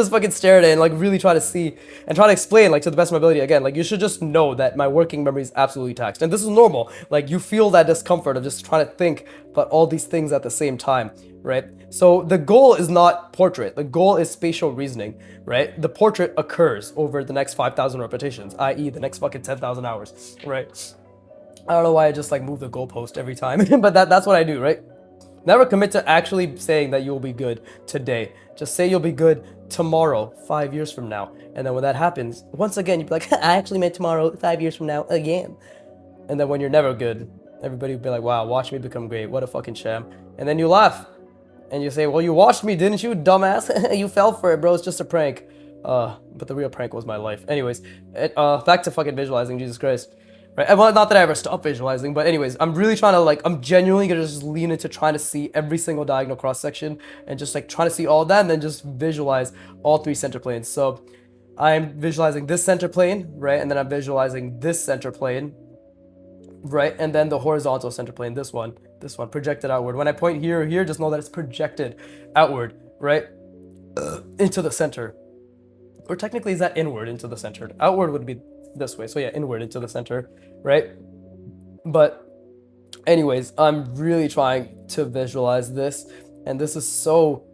fucking stare at it and like really try to see and try to explain like to the best of my ability. Again, like you should just know that my working memory is absolutely taxed. And this is normal. Like you feel that discomfort of just trying to think about all these things at the same time, right? So the goal is not portrait. The goal is spatial reasoning, right? The portrait occurs over the next 5,000 repetitions, i.e. the next fucking 10,000 hours, right? I don't know why I just like move the goalpost every time, but that's what I do, right? Never commit to actually saying that you'll be good today. Just say you'll be good tomorrow, 5 years from now. And then when that happens, once again, you'd be like, I actually meant tomorrow, 5 years from now, again. And then when you're never good, everybody would be like, wow, watch me become great. What a fucking sham. And then you laugh. And you say, well, you watched me, didn't you, dumbass? You fell for it, bro. It's just a prank. But the real prank was my life. Anyways, back to fucking visualizing, Jesus Christ. Right, well, not that I ever stopped visualizing, but anyways, I'm really trying to, like, I'm genuinely gonna just lean into trying to see every single diagonal cross section and just like trying to see all of that and then just visualize all three center planes. So I'm visualizing this center plane, right, and then I'm visualizing this center plane, right, and then the horizontal center plane, this one projected outward. When I point here or here, just know that it's projected outward, right, into the center. Or technically, is that inward into the center? Outward would be this way, so yeah, inward into the center, right? But anyways, I'm really trying to visualize this, and this is so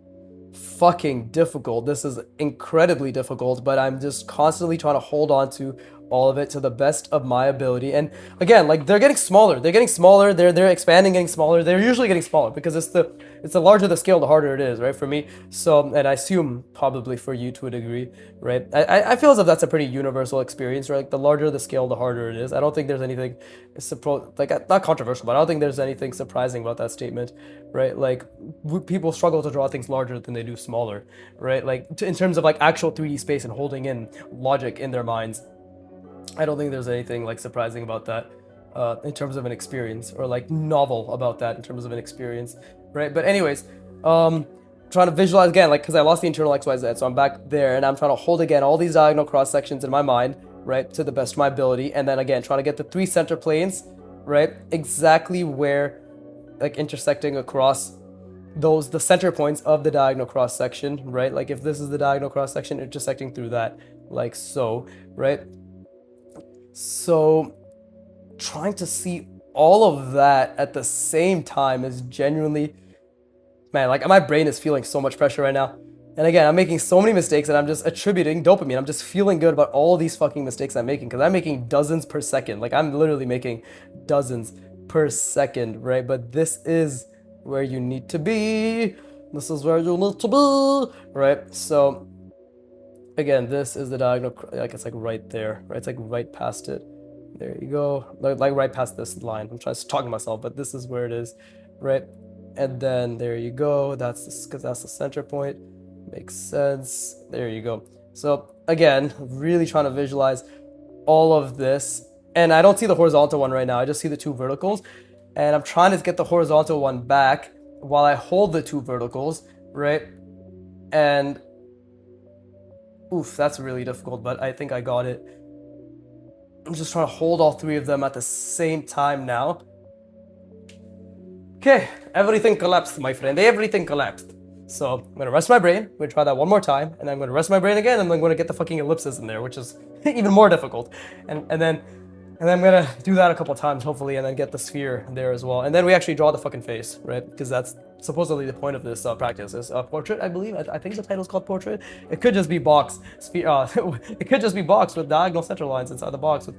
fucking difficult. This is incredibly difficult, but I'm just constantly trying to hold on to all of it to the best of my ability. And again, like, they're getting smaller, they're expanding, getting smaller. They're usually getting smaller because it's the larger the scale, the harder it is, right, for me. So, and I assume probably for you to a degree, right? I feel as if that's a pretty universal experience, right? Like, the larger the scale, the harder it is. I don't think there's anything like, not controversial, but I don't think there's anything surprising about that statement, right? Like, people struggle to draw things larger than they do smaller, right? Like, in terms of like actual 3D space and holding in logic in their minds. I don't think there's anything like surprising about that in terms of an experience, or like novel about that in terms of an experience, right? But anyways, trying to visualize again, like, because I lost the internal XYZ, so I'm back there and I'm trying to hold again all these diagonal cross sections in my mind, right, to the best of my ability, and then again trying to get the three center planes, right, exactly where, like, intersecting across the center points of the diagonal cross section, right? Like, if this is the diagonal cross section, intersecting through that, like so, right? So trying to see all of that at the same time is genuinely, man, like, my brain is feeling so much pressure right now. And again, I'm making so many mistakes and I'm just attributing dopamine. I'm just feeling good about all these fucking mistakes I'm making, because I'm making dozens per second. Like, I'm literally making dozens per second, right? But this is where you need to be. This is where you need to be, right? So again, this is the diagonal, like, it's like right there, right? It's like right past it. There you go, like right past this line. I'm trying to talk to myself, but this is where it is, right? And then there you go. That's because that's the center point. Makes sense. There you go. So again, really trying to visualize all of this, and I don't see the horizontal one right now. I just see the two verticals, and I'm trying to get the horizontal one back while I hold the two verticals, right? And oof, that's really difficult, but I think I got it. I'm just trying to hold all three of them at the same time now. Okay, everything collapsed, my friend. Everything collapsed. So I'm gonna rest my brain. I'm gonna try that one more time, and I'm gonna rest my brain again, and I'm gonna get the fucking ellipses in there, which is even more difficult. And then I'm gonna do that a couple times, hopefully, and then get the sphere there as well. And then we actually draw the fucking face, right? Because that's supposedly the point of this practice is portrait, I believe. I think the title's called portrait. It could just be box sphere. It could just be box with diagonal center lines inside the box. With,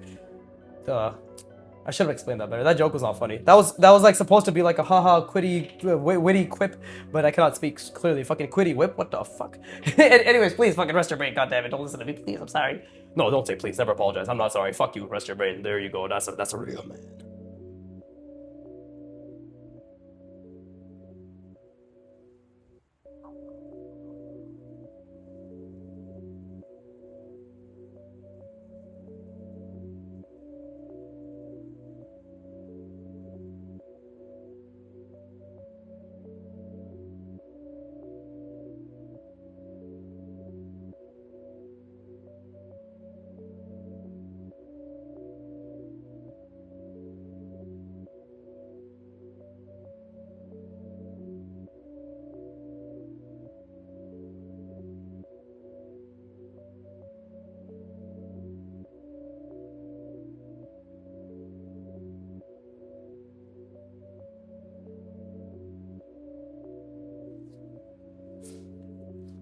I should have explained that better. That joke was not funny. That was like supposed to be like a haha witty quip, but I cannot speak clearly. Fucking quitty whip. What the fuck? Anyways, please fucking rest your brain. God damn it! Don't listen to me, please. I'm sorry. No, don't say please. Never apologize. I'm not sorry. Fuck you. Rest your brain. There you go. That's a real man.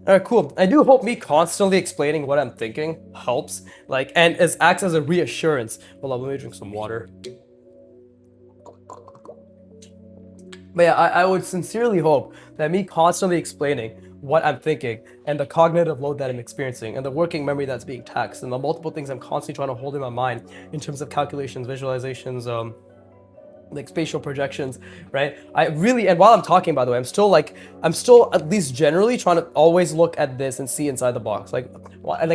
Alright, cool. I do hope me constantly explaining what I'm thinking helps, like, and acts as a reassurance. Hold on, let me drink some water. But yeah, I would sincerely hope that me constantly explaining what I'm thinking and the cognitive load that I'm experiencing and the working memory that's being taxed and the multiple things I'm constantly trying to hold in my mind in terms of calculations, visualizations, like spatial projections, right? I really, and while I'm talking, by the way, I'm still at least generally trying to always look at this and see inside the box. Like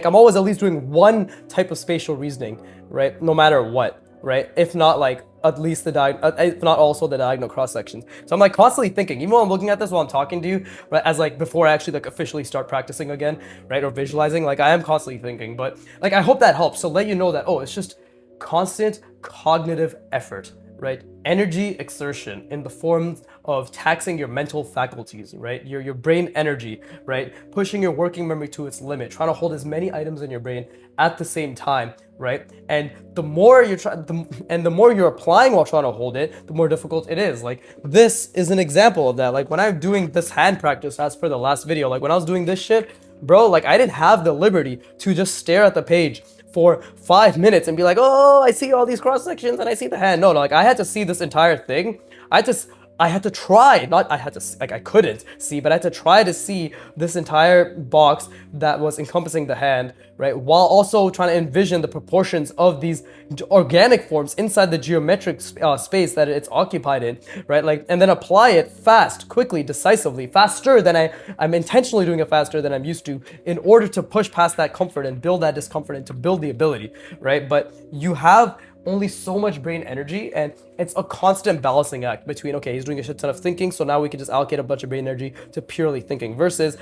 I'm always at least doing one type of spatial reasoning, right? No matter what, right? If not like at least if not also the diagonal cross sections. So I'm like constantly thinking, even while I'm looking at this while I'm talking to you, right? As like before I actually like officially start practicing again, right? Or visualizing, like I am constantly thinking, but like I hope that helps. So let you know that, oh, it's just constant cognitive effort, right? Energy exertion in the form of taxing your mental faculties, right? Your brain energy, right? Pushing your working memory to its limit, trying to hold as many items in your brain at the same time, right? And the more the more you're applying while trying to hold it, the more difficult it is. Like this is an example of that. Like when I'm doing this hand practice, as per the last video, like when I was doing this shit, bro, like I didn't have the liberty to just stare at the page for 5 minutes and be like, oh, I see all these cross sections and I see the hand. No, like I had to see this entire thing. I had to try, not I had to, like I couldn't see, but I had to try to see this entire box that was encompassing the hand, right? While also trying to envision the proportions of these organic forms inside the geometric space that it's occupied in, right? Like, and then apply it fast, quickly, decisively, faster than I'm intentionally doing it faster than I'm used to in order to push past that comfort and build that discomfort and to build the ability, right? But you have only so much brain energy, and it's a constant balancing act between, okay, he's doing a shit ton of thinking, so now we can just allocate a bunch of brain energy to purely thinking versus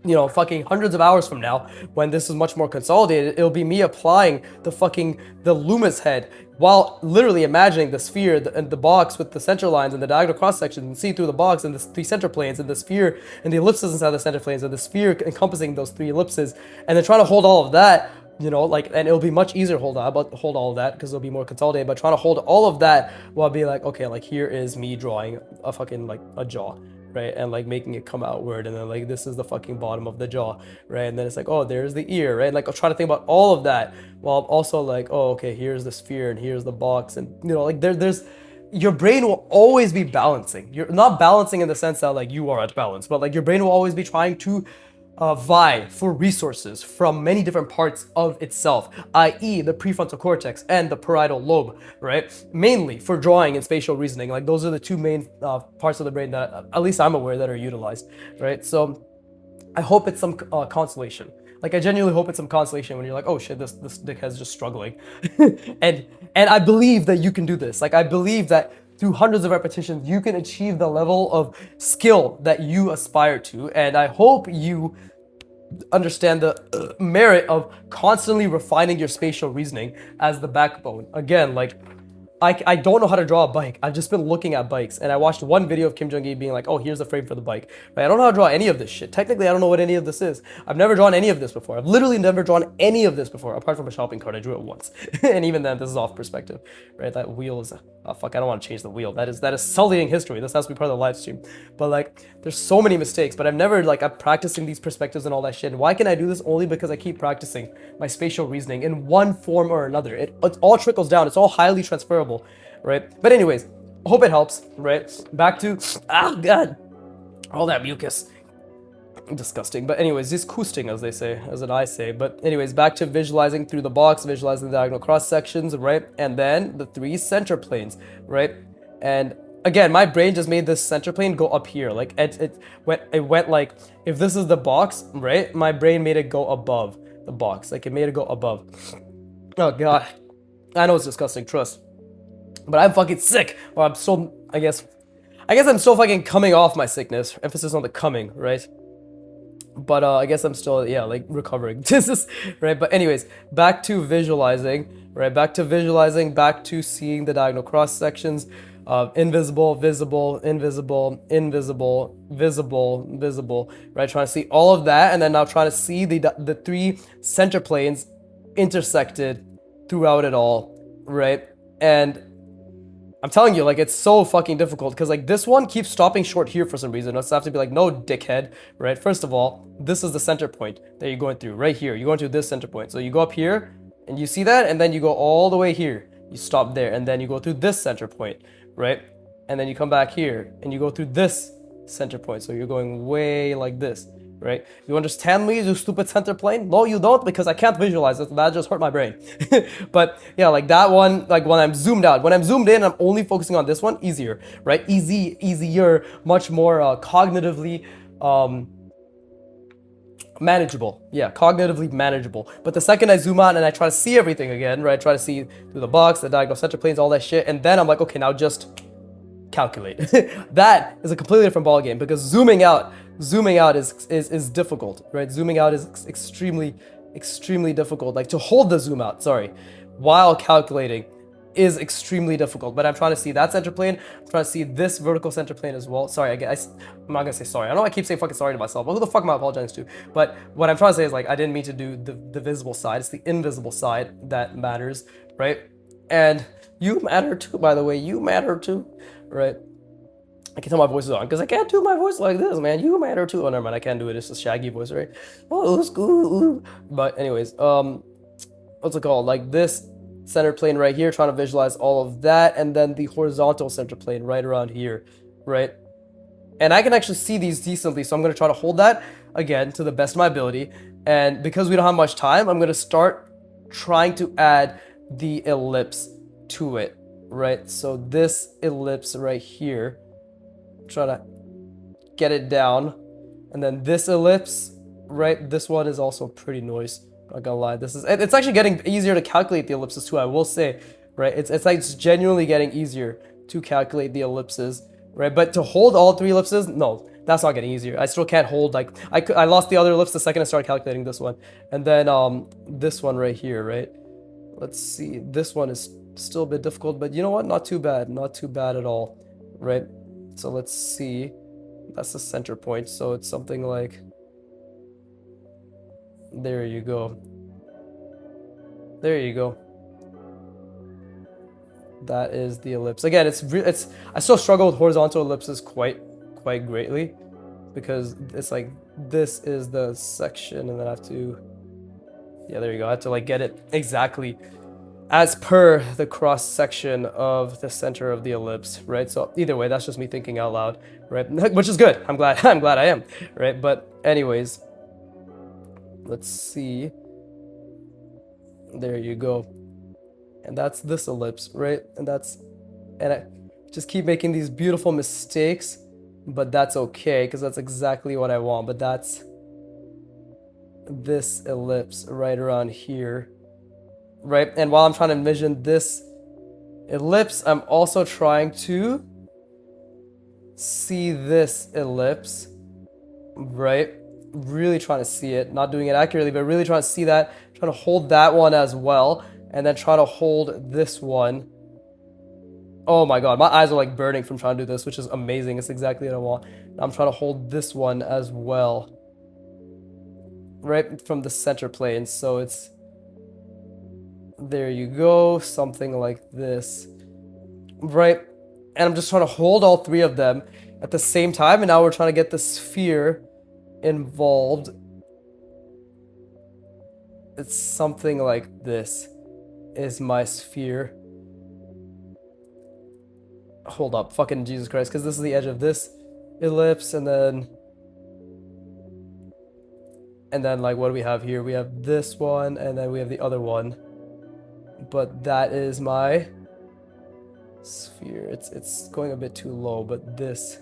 you know, fucking hundreds of hours from now, when this is much more consolidated, it'll be me applying the Loomis head while literally imagining the sphere and the box with the center lines and the diagonal cross sections and see through the box and the three center planes and the sphere and the ellipses inside the center planes and the sphere encompassing those three ellipses, and then trying to hold all of that, you know, like, and it'll be much easier to hold all of that because it'll be more consolidated, but trying to hold all of that while be like, okay, like here is me drawing a fucking like a jaw, right? And like making it come outward, and then like this is the fucking bottom of the jaw, right? And then it's like, oh, there's the ear, right? And like I'll try to think about all of that while also like, oh, okay, here's the sphere and here's the box, and you know, like there's your brain will always be balancing. You're not balancing in the sense that like you are at balance, but like your brain will always be trying to vie for resources from many different parts of itself, i.e. the prefrontal cortex and the parietal lobe, right? Mainly for drawing and spatial reasoning. Like those are the two main parts of the brain that at least I'm aware that are utilized, right? So I hope it's some consolation. Like I genuinely hope it's some consolation when you're like, oh shit, this dickhead's just struggling. and I believe that you can do this. Like I believe that through hundreds of repetitions, you can achieve the level of skill that you aspire to. And I hope you understand the merit of constantly refining your spatial reasoning as the backbone. Again, like, I don't know how to draw a bike. I've just been looking at bikes, and I watched one video of Kim Jong-il being like, oh, here's the frame for the bike. Right? I don't know how to draw any of this shit. Technically, I don't know what any of this is. I've never drawn any of this before. I've literally never drawn any of this before, apart from a shopping cart. I drew it once. And even then, this is off perspective. Right? That wheel is, oh fuck, I don't want to change the wheel. That is sullying history. This has to be part of the live stream. But like, there's so many mistakes, but I've never, like, I'm practicing these perspectives and all that shit. And why can I do this? Only because I keep practicing my spatial reasoning in one form or another. It all trickles down. It's all highly transferable. Right? But anyways, I hope it helps, right? Back to, God, all that mucus. Disgusting. But anyways, this coosting, as they say, as I say. But anyways, back to visualizing through the box, visualizing the diagonal cross sections, right? And then the three center planes, right? And again, my brain just made this center plane go up here. Like it went like, if this is the box, right? My brain made it go above the box. Like it made it go above. Oh God. I know it's disgusting, trust. But I'm fucking sick. Or I'm so, I guess I'm still fucking coming off my sickness. Emphasis on the coming, right? But I guess I'm still, yeah, like recovering. This is, right? But anyways, back to visualizing, right? Back to seeing the diagonal cross sections of invisible, visible, invisible, invisible, visible, visible, right? Trying to see all of that, and then now trying to see the three center planes intersected throughout it all, right? And I'm telling you, like, it's so fucking difficult because, like, this one keeps stopping short here for some reason. It's have to be like, no, dickhead, right? First of all, this is the center point that you're going through right here. You're going to this center point. So you go up here and you see that, and then you go all the way here. You stop there, and then you go through this center point, right? And then you come back here and you go through this center point. So you're going way like this, right? You understand me, you stupid center plane? No, you don't, because I can't visualize it. That just hurt my brain. But yeah, like that one, like when I'm zoomed out, when I'm zoomed in, I'm only focusing on this one, easier, right? Easier, much more cognitively manageable. Yeah, cognitively manageable. But the second I zoom out and I try to see everything again, right? Try to see through the box, the diagonal center planes, all that shit, and then I'm like, okay, now just calculate. That is a completely different ball game, because zooming out is difficult, right? Zooming out is extremely difficult. Like to hold the zoom out, sorry, while calculating is extremely difficult. But I'm trying to see that center plane. I'm trying to see this vertical center plane as well. Sorry, I'm not gonna say sorry. I know I keep saying fucking sorry to myself. But who the fuck am I apologizing to? But what I'm trying to say is, like, I didn't mean to do the visible side. It's the invisible side that matters, right? And you matter too, by the way. You matter too, right? I can tell my voice is on because I can't do my voice like this, man. You matter too. Oh, never mind. I can't do it. It's a shaggy voice, right? Oh, it's cool. But anyways, what's it called? Like this center plane right here, trying to visualize all of that, and then the horizontal center plane right around here, right? And I can actually see these decently, so I'm going to try to hold that again to the best of my ability. And because we don't have much time, I'm going to start trying to add the ellipse to it, right? So this ellipse right here, try to get it down, and then this ellipse, right? This one is also pretty noise. Not gonna lie, it's actually getting easier to calculate the ellipses too, I will say, right? It's like it's genuinely getting easier to calculate the ellipses, right? But to hold all three ellipses, no, that's not getting easier. I still can't hold, like, I lost the other ellipse the second I started calculating this one. And then this one right here, right? Let's see, this one is still a bit difficult, but you know what? Not too bad at all, right? So let's see, that's the center point, so it's something like, there you go. There you go. That is the ellipse. Again, it's I still struggle with horizontal ellipses quite greatly, because it's like this is the section, and then I have to, yeah, there you go. I have to like get it exactly as per the cross section of the center of the ellipse, right? So either way, that's just me thinking out loud, right? Which is good. I'm glad I am, right? But anyways, let's see. There you go. And that's this ellipse, right? And I just keep making these beautiful mistakes, but that's okay, because that's exactly what I want. But that's this ellipse right around here, right? And while I'm trying to envision this ellipse, I'm also trying to see this ellipse, right? Really trying to see it, not doing it accurately, but really trying to see that, trying to hold that one as well, and then try to hold this one. Oh my god, my eyes are like burning from trying to do this, which is amazing. It's exactly what I want. I'm trying to hold this one as well, right from the center plane. So it's, there you go, something like this, right? And I'm just trying to hold all three of them at the same time, and now we're trying to get the sphere involved. It's something like this is my sphere. Hold up, fucking Jesus Christ, because this is the edge of this ellipse, and then like, what do we have here? We have this one, and then we have the other one. But that is my sphere. It's going a bit too low, but this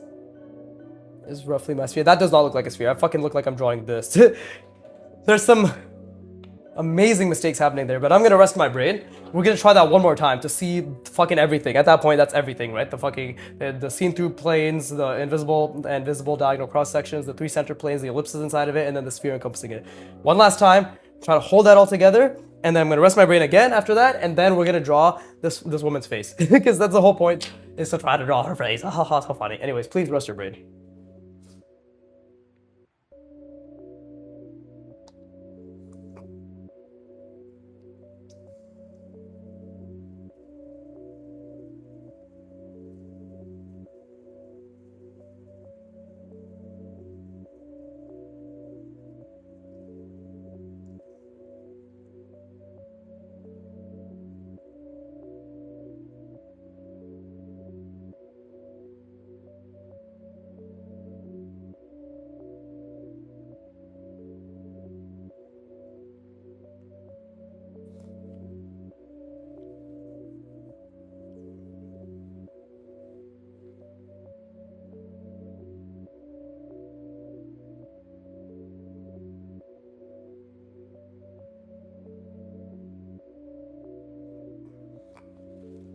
is roughly my sphere. That does not look like a sphere. I fucking look like I'm drawing this. There's some amazing mistakes happening there, but I'm gonna rest my brain. We're gonna try that one more time to see fucking everything. At that point, that's everything, right? The fucking the seen through planes, the invisible and visible diagonal cross sections, the three center planes, the ellipses inside of it, and then the sphere encompassing it. One last time, try to hold that all together, and then I'm gonna rest my brain again after that, and then we're gonna draw this woman's face, because that's the whole point, is to try to draw her face. Haha, so funny. Anyways, please rest your brain.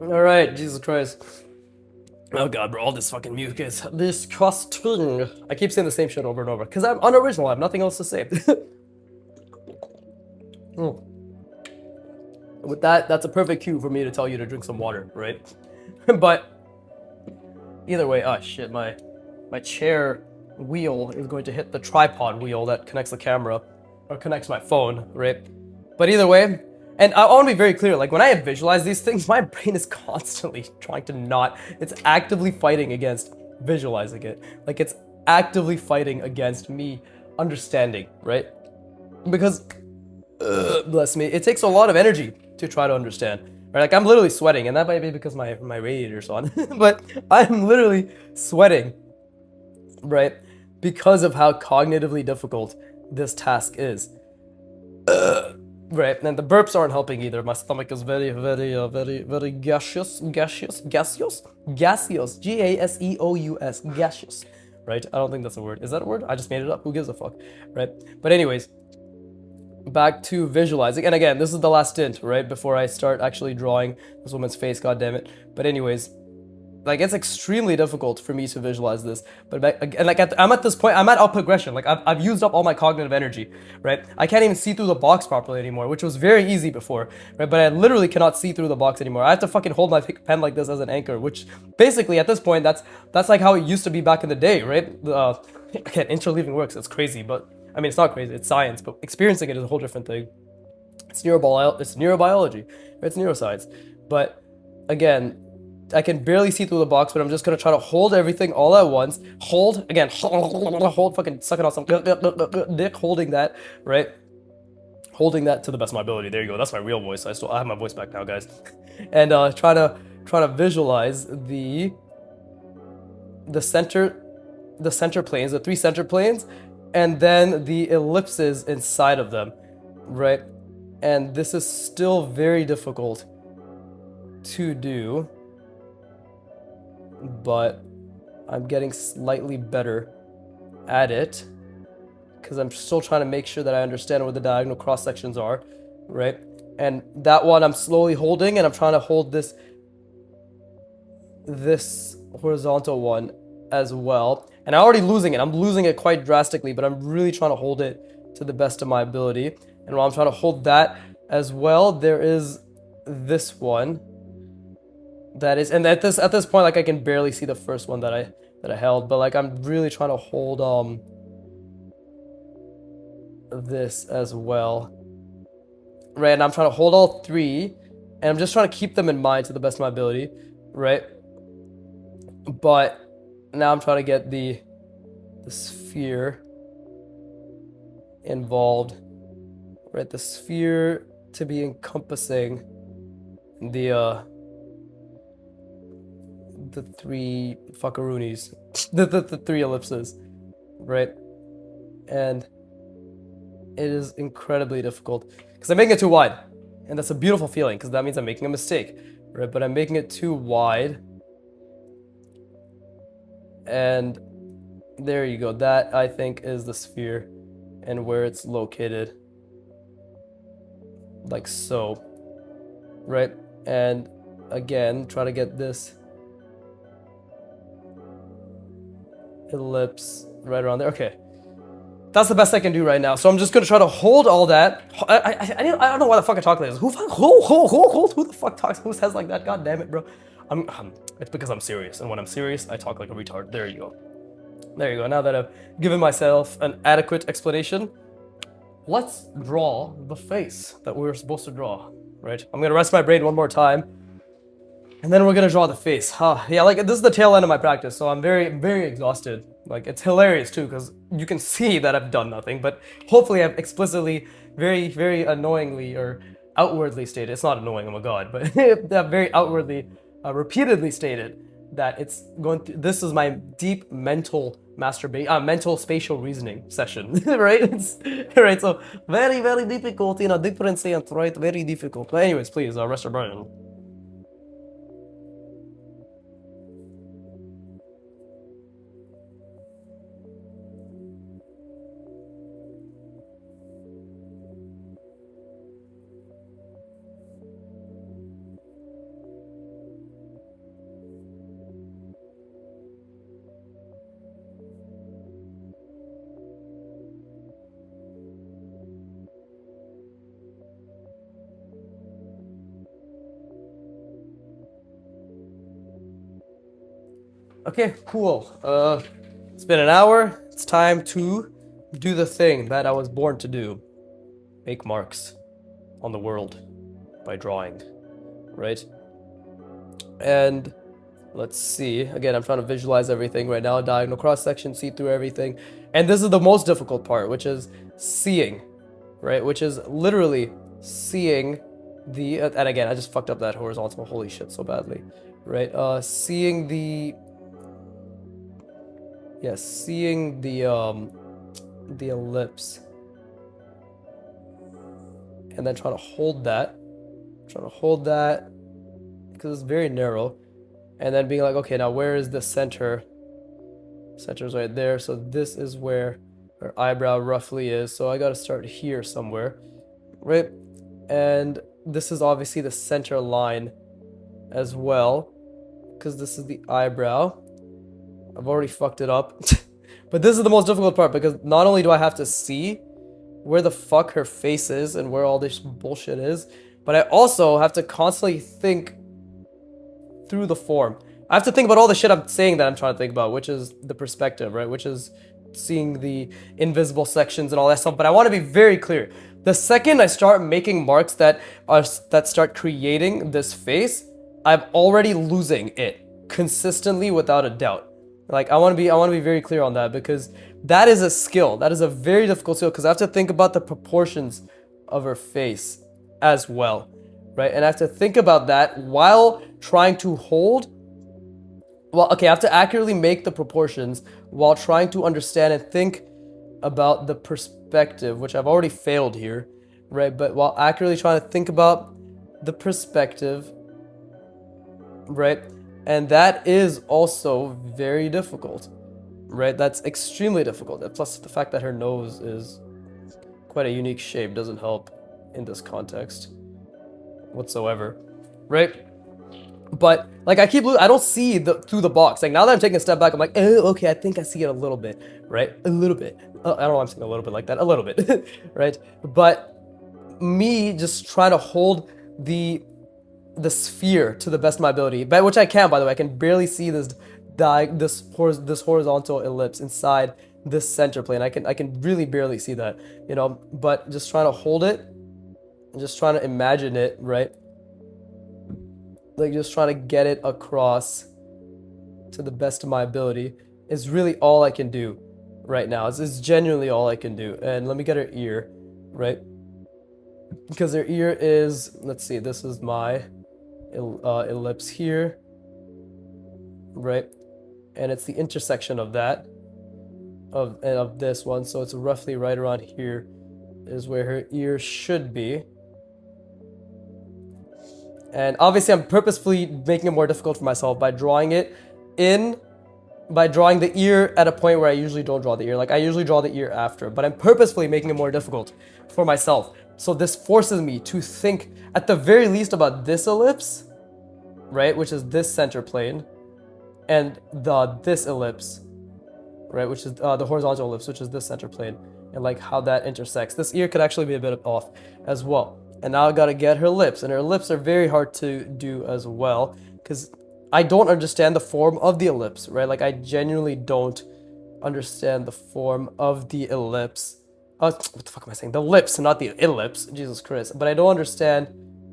All right, Jesus Christ. Oh god, bro, all this fucking mucus. Disgusting. I keep saying the same shit over and over because I'm unoriginal. I have nothing else to say. Mm. With that, that's a perfect cue for me to tell you to drink some water, right? But either way, oh shit, my chair wheel is going to hit the tripod wheel that connects the camera or connects my phone, right? But either way, and I want to be very clear, like when I visualize these things, my brain is constantly trying to not, it's actively fighting against visualizing it. Like it's actively fighting against me understanding, right? Because, bless me, it takes a lot of energy to try to understand. Right? Like I'm literally sweating, and that might be because my radiator's on, but I'm literally sweating, right? Because of how cognitively difficult this task is. Right, and the burps aren't helping either. My stomach is very gaseous, gaseous, gaseous, gaseous. Right? I don't think that's a word. Is that a word? I just made it up. Who gives a fuck? Right? But anyways, back to visualizing. And again, this is the last stint, right? Before I start actually drawing this woman's face, god damn it. But anyways, like it's extremely difficult for me to visualize this, but and like I'm at this point, I'm at up progression. Like I've used up all my cognitive energy, right? I can't even see through the box properly anymore, which was very easy before, right? But I literally cannot see through the box anymore. I have to fucking hold my pen like this as an anchor, which basically at this point that's like how it used to be back in the day, right? Again, interleaving works. It's crazy, but I mean it's not crazy. It's science, but experiencing it is a whole different thing. It's neurobiology, it's neuroscience, but again. I can barely see through the box, but I'm just gonna try to hold everything all at once. Hold again, hold, fucking suck it off some dick, holding that, right? Holding that to the best of my ability. There you go. That's my real voice. I have my voice back now, guys. And try to visualize the center planes, the 3 center planes, and then the ellipses inside of them, right? And this is still very difficult to do. But I'm getting slightly better at it because I'm still trying to make sure that I understand where the diagonal cross sections are, right? And that one I'm slowly holding, and I'm trying to hold this horizontal one as well. And I'm already losing it. I'm losing it quite drastically, but I'm really trying to hold it to the best of my ability. And while I'm trying to hold that as well, there is this one. That is, and at this point, like I can barely see the first one that I held, but like I'm really trying to hold this as well, right? And I'm trying to hold all 3, and I'm just trying to keep them in mind to the best of my ability, right? But now I'm trying to get the sphere involved, right? The sphere to be encompassing the 3 fuckaroonies, the 3 ellipses, right? And it is incredibly difficult because I'm making it too wide, and that's a beautiful feeling because that means I'm making a mistake, right? But I'm making it too wide, and there you go. That I think is the sphere and where it's located, like so, right? And again, try to get this ellipse right around there. Okay, that's the best I can do right now. So I'm just gonna try to hold all that. I don't know why the fuck I talk like this. Who the fuck talks? Who says like that? God damn it, bro. It's because I'm serious, and when I'm serious, I talk like a retard. There you go. There you go. Now that I've given myself an adequate explanation, let's draw the face that we were supposed to draw. Right? I'm gonna rest my brain one more time. And then we're gonna draw the face. Yeah, like this is the tail end of my practice, so I'm very, very exhausted. Like it's hilarious too, because you can see that I've done nothing, but hopefully I've explicitly, very, very annoyingly or outwardly stated. It's not annoying, oh my god, but I've very outwardly, repeatedly stated that it's going to. This is my deep mental mental spatial reasoning session, right? Right. So very, very difficult, different science, right? Very difficult. But anyways, please rest your brain. Okay, cool. It's been an hour. It's time to do the thing that I was born to do. Make marks on the world by drawing, right? And let's see. Again, I'm trying to visualize everything right now. Diagonal cross section, see through everything. And this is the most difficult part, which is seeing, right? Which is literally seeing the and again, I just fucked up that horizontal. Holy shit, so badly, right? Seeing the seeing the ellipse, and then trying to hold that, because it's very narrow, and then being like, okay, now where is the center? Center's right there, so this is where her eyebrow roughly is. So I got to start here somewhere, right? And this is obviously the center line as well, because this is the eyebrow. I've already fucked it up. But this is the most difficult part, because not only do I have to see where the fuck her face is and where all this bullshit is, but I also have to constantly think through the form. I have to think about all the shit I'm saying that I'm trying to think about, which is the perspective, right? Which is seeing the invisible sections and all that stuff. But I want to be very clear. The second I start making marks that start creating this face, I'm already losing it consistently without a doubt. Like I want to be very clear on that, because that is a skill. That is a very difficult skill, because I have to think about the proportions of her face as well, right? And I have to think about that while trying to hold. Well, okay, I have to accurately make the proportions while trying to understand and think about the perspective, which I've already failed here, right? But while accurately trying to think about the perspective, right? And that is also very difficult, right? That's extremely difficult. Plus the fact that her nose is quite a unique shape doesn't help in this context whatsoever, right? But like I don't see through the box. Like now that I'm taking a step back, I'm like, oh, okay, I think I see it a little bit, right? A little bit. I don't know why I'm saying a little bit like that. A little bit, right? But me just trying to hold the sphere to the best of my ability, by which I can, by the way. I can barely see this horizontal ellipse inside this center plane. I can really barely see that, you know. But just trying to hold it, and just trying to imagine it, right? Like just trying to get it across to the best of my ability is really all I can do right now. It's genuinely all I can do. And let me get her ear, right? Because her ear is, let's see, this is my ellipse here, right? And it's the intersection of that, of this one. So it's roughly right around here is where her ear should be. And obviously I'm purposefully making it more difficult for myself by drawing the ear at a point where I usually don't draw the ear. Like I usually draw the ear after, but I'm purposefully making it more difficult for myself. So this forces me to think at the very least about this ellipse, right? Which is this center plane, and this ellipse, right? Which is the horizontal ellipse, which is this center plane, and like how that intersects. This ear could actually be a bit off as well. And now I gotta get her lips, and her lips are very hard to do as well, because I don't understand the form of the ellipse, right? Like I genuinely don't understand the form of the ellipse. What the fuck am I saying? The lips, not the ellipse. Jesus Christ. But I don't understand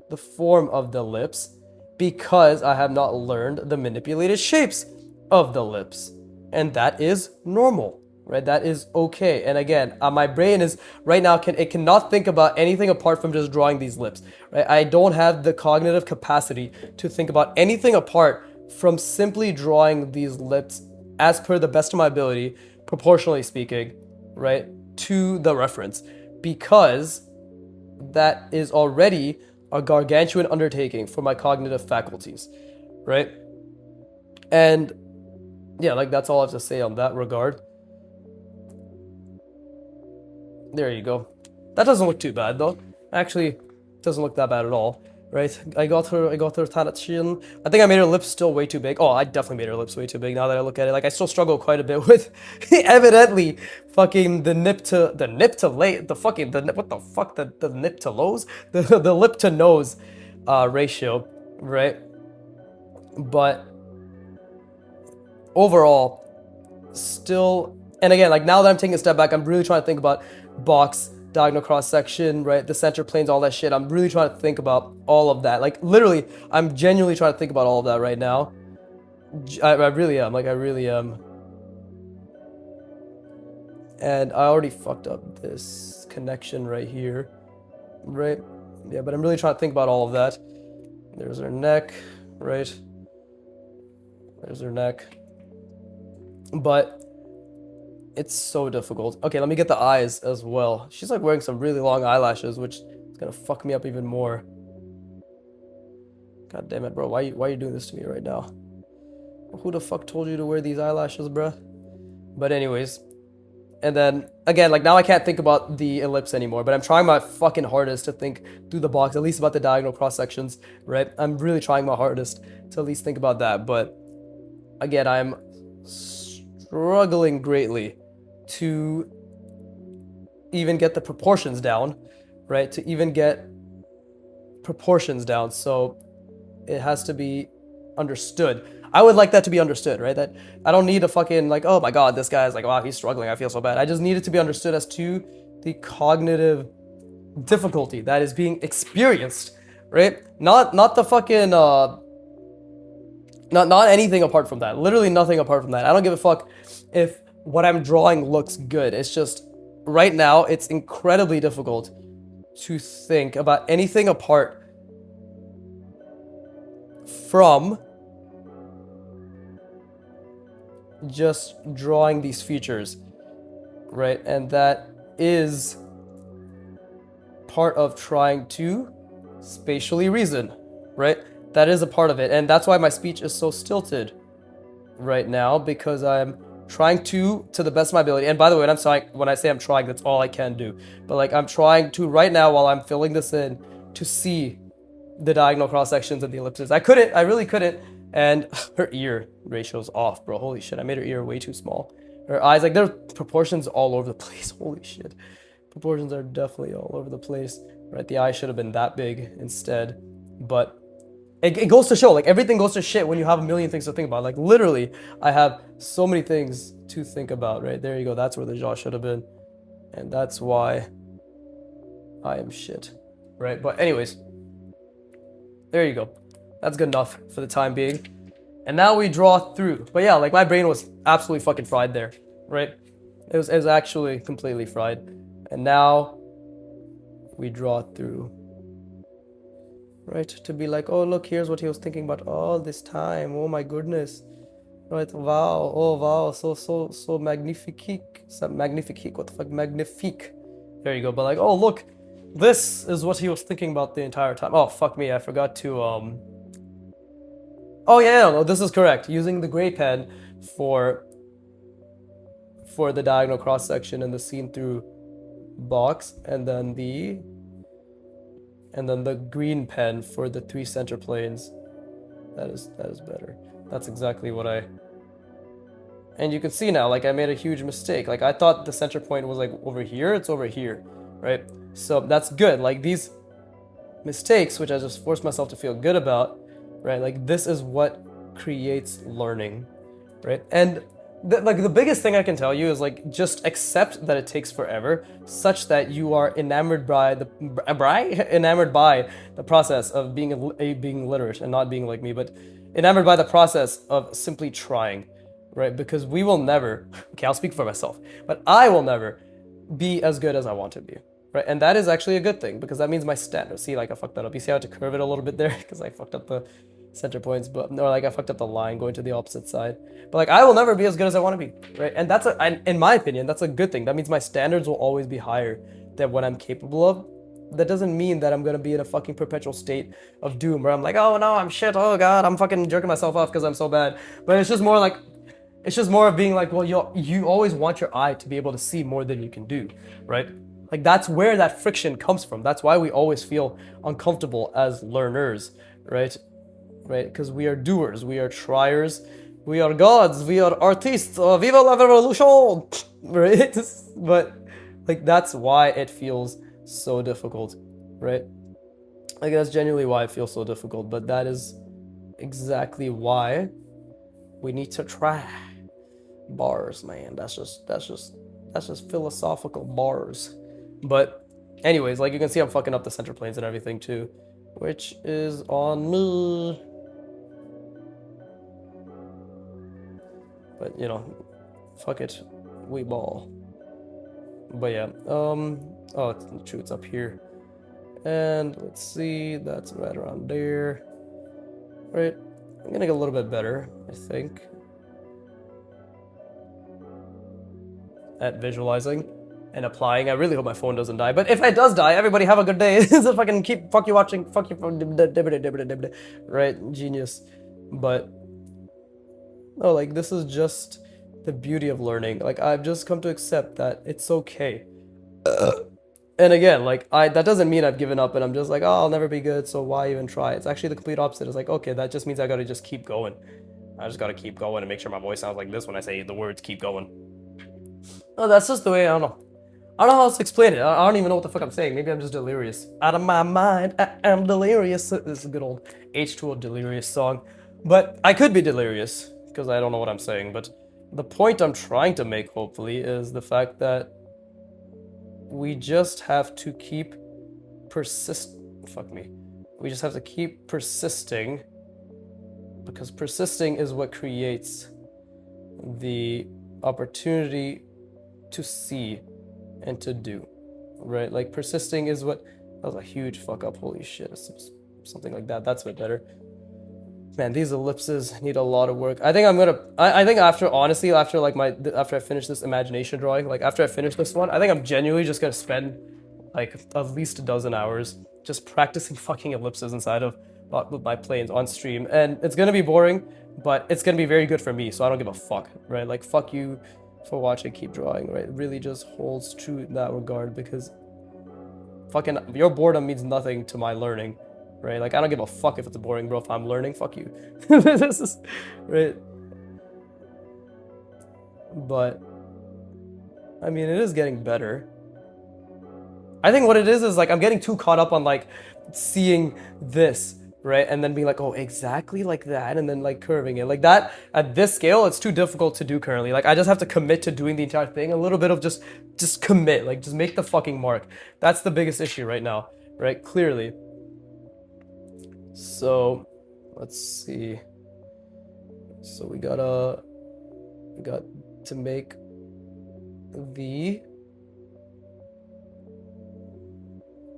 the form of the lips because I have not learned the manipulated shapes of the lips. And that is normal, right? That is okay. And again, my brain is right now cannot think about anything apart from just drawing these lips, right? I don't have the cognitive capacity to think about anything apart from simply drawing these lips as per the best of my ability, proportionally speaking, right, to the reference, because that is already a gargantuan undertaking for my cognitive faculties, right? And yeah, like that's all I have to say on that regard. There you go. That doesn't look too bad though. Actually, it doesn't look that bad at all, right? I got her chin. I think I made her lips still way too big. Oh, I definitely made her lips way too big now that I look at it. Like I still struggle quite a bit with evidently fucking the nip to lip to nose ratio, right? But overall, still, and again, like now that I'm taking a step back, I'm really trying to think about box, diagonal cross section, right? The center planes, all that shit. I'm really trying to think about all of that. Like literally, I'm genuinely trying to think about all of that right now. I really am. Like I really am. And I already fucked up this connection right here, right? Yeah, but I'm really trying to think about all of that. There's her neck, right? There's her neck. But it's so difficult. Okay, let me get the eyes as well. She's like wearing some really long eyelashes, which is gonna fuck me up even more. God damn it, bro. Why are you doing this to me right now? Who the fuck told you to wear these eyelashes, bruh? But anyways. And then, again, like now I can't think about the ellipse anymore, but I'm trying my fucking hardest to think through the box, at least about the diagonal cross sections, right? I'm really trying my hardest to at least think about that. But again, I'm struggling greatly to even get the proportions down, right? To even get proportions down. So it has to be understood. I would like that to be understood, right? That I don't need a fucking like, oh my god, this guy's like, wow, he's struggling, I feel so bad. I just need it to be understood as to the cognitive difficulty that is being experienced, right? Not the fucking not anything apart from that. Literally nothing apart from that. I don't give a fuck if what I'm drawing looks good. It's just right now it's incredibly difficult to think about anything apart from just drawing these features, right? And that is part of trying to spatially reason, right? That is a part of it, and that's why my speech is so stilted right now, because I'm trying to the best of my ability. And by the way, when I say I'm trying, that's all I can do. But like I'm trying to right now while I'm filling this in to see the diagonal cross sections and the ellipses. I really couldn't. And her ear ratio's off, bro. Holy shit, I made her ear way too small. Her eyes, like, there are proportions all over the place. Holy shit. Proportions are definitely all over the place, right? The eye should have been that big instead. But it goes to show, like, everything goes to shit when you have a million things to think about. Like, literally, I have so many things to think about, right? There you go. That's where the jaw should have been. And that's why I am shit, right? But anyways, there you go. That's good enough for the time being. And now we draw through. But yeah, like my brain was absolutely fucking fried there, right? It was actually completely fried. And now we draw through, right? To be like, oh, look, here's what he was thinking about all this time. Oh my goodness. Right? Wow. Oh, wow. So magnifique. Magnifique. What the fuck? Magnifique. There you go. But like, oh, look, this is what he was thinking about the entire time. Oh, fuck me. I forgot to, oh yeah, no, this is correct. Using the gray pen for the diagonal cross section and the seen through box, and then the green pen for the 3 center planes. That is better. That's exactly what I. And you can see now, like I made a huge mistake. Like I thought the center point was like over here. It's over here, right? So that's good. Like these mistakes, which I just forced myself to feel good about. Right, like this is what creates learning, right? And like the biggest thing I can tell you is like just accept that it takes forever, such that you are enamored by the process of being literate and not being like me, but enamored by the process of simply trying, right? Because we will never. Okay, I'll speak for myself, but I will never be as good as I want to be. Right, and that is actually a good thing because that means my standard. See, like I fucked that up. You see how I had to curve it a little bit there because I fucked up the center points, but or like I fucked up the line going to the opposite side. But like I will never be as good as I want to be, right? And that's in my opinion, that's a good thing. That means my standards will always be higher than what I'm capable of. That doesn't mean that I'm gonna be in a fucking perpetual state of doom where I'm like, oh no, I'm shit. Oh god, I'm fucking jerking myself off because I'm so bad. But it's just more like. It's just more of being like, well, you always want your eye to be able to see more than you can do, right? Like that's where that friction comes from. That's why we always feel uncomfortable as learners, right? Right? Because we are doers, we are triers, we are gods, we are artists. Viva la revolution, right? But like that's why it feels so difficult, right? Like that's genuinely why it feels so difficult. But that is exactly why We need to try. Bars, man. That's just philosophical bars. But anyways, like you can see I'm fucking up the center planes and everything too, which is on me. But you know, fuck it, we ball. But yeah, oh, true, it's up here. And let's see, that's right around there. Right, I'm gonna get a little bit better, I think, at visualizing and applying. I really hope my phone doesn't die, but if it does die, everybody have a good day. So fucking fuck you watching, fuck you, right, genius. But no, like this is just the beauty of learning. Like I've just come to accept that it's okay. And again, like that doesn't mean I've given up and I'm just like, oh, I'll never be good, so why even try? It's actually the complete opposite. It's like, okay, that just means I gotta just keep going. I just gotta keep going and make sure my voice sounds like this when I say the words keep going. Oh, that's just the way, I don't know. I don't know how else to explain it. I don't even know what the fuck I'm saying. Maybe I'm just delirious. Out of my mind, I am delirious. This is a good old H2O Delirious song. But I could be delirious, because I don't know what I'm saying. But the point I'm trying to make, hopefully, is the fact that we just have to keep We just have to keep persisting, because persisting is what creates the opportunity to see and to do, right? Like persisting is what, that was a huge fuck up, holy shit, something like that, that's a bit better. Man, these ellipses need a lot of work. I think I'm gonna, I think after, honestly, after like after I finish this imagination drawing, like after I finish this one, I think I'm genuinely just gonna spend like at least a dozen hours just practicing fucking ellipses inside of with my planes on stream. And it's gonna be boring, but it's gonna be very good for me, so I don't give a fuck, right? Like fuck you for watching, keep drawing, right? It really just holds true in that regard, because fucking your boredom means nothing to my learning. Right, like I don't give a fuck if it's boring, bro. If I'm learning, fuck you. This is right. But I mean, it is getting better. I think what it is like I'm getting too caught up on like seeing this, right, and then being like, oh, exactly like that, and then like curving it like that. At this scale, it's too difficult to do currently. Like I just have to commit to doing the entire thing. A little bit of just commit, like just make the fucking mark. That's the biggest issue right now, right? Clearly. So let's see. So we got to make the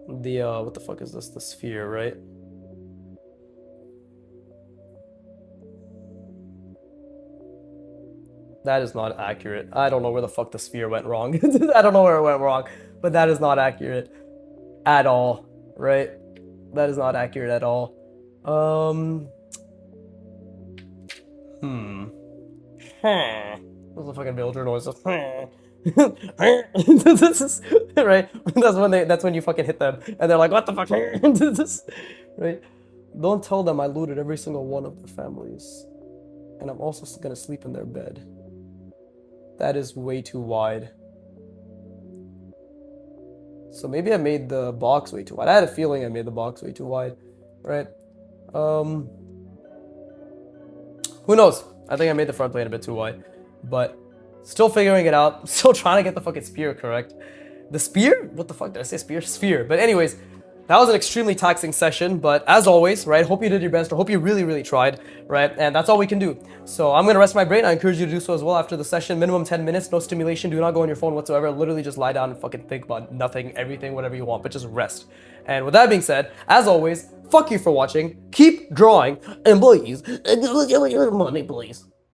what the fuck is this? The sphere, right? That is not accurate. I don't know where the fuck the sphere went wrong. I don't know where it went wrong, but that is not accurate at all, right? That is not accurate at all. Those are fucking villager noises. This is right. That's when you fucking hit them, and they're like, "What the fuck?" Right? Don't tell them I looted every single one of the families, and I'm also gonna sleep in their bed. That is way too wide. So maybe I made the box way too wide. I had a feeling I made the box way too wide, right? Who knows? I think I made the front plane a bit too wide, but still figuring it out. Still trying to get the fucking spear correct. The spear? What the fuck did I say? Spear? Sphere. But anyways, that was an extremely taxing session, but as always, right, hope you did your best, or hope you really, really tried, right, and that's all we can do. So I'm gonna rest my brain. I encourage you to do so as well after the session. Minimum 10 minutes, no stimulation, do not go on your phone whatsoever, literally just lie down and fucking think about nothing, everything, whatever you want, but just rest. And with that being said, as always, fuck you for watching, keep drawing, and please, money, please.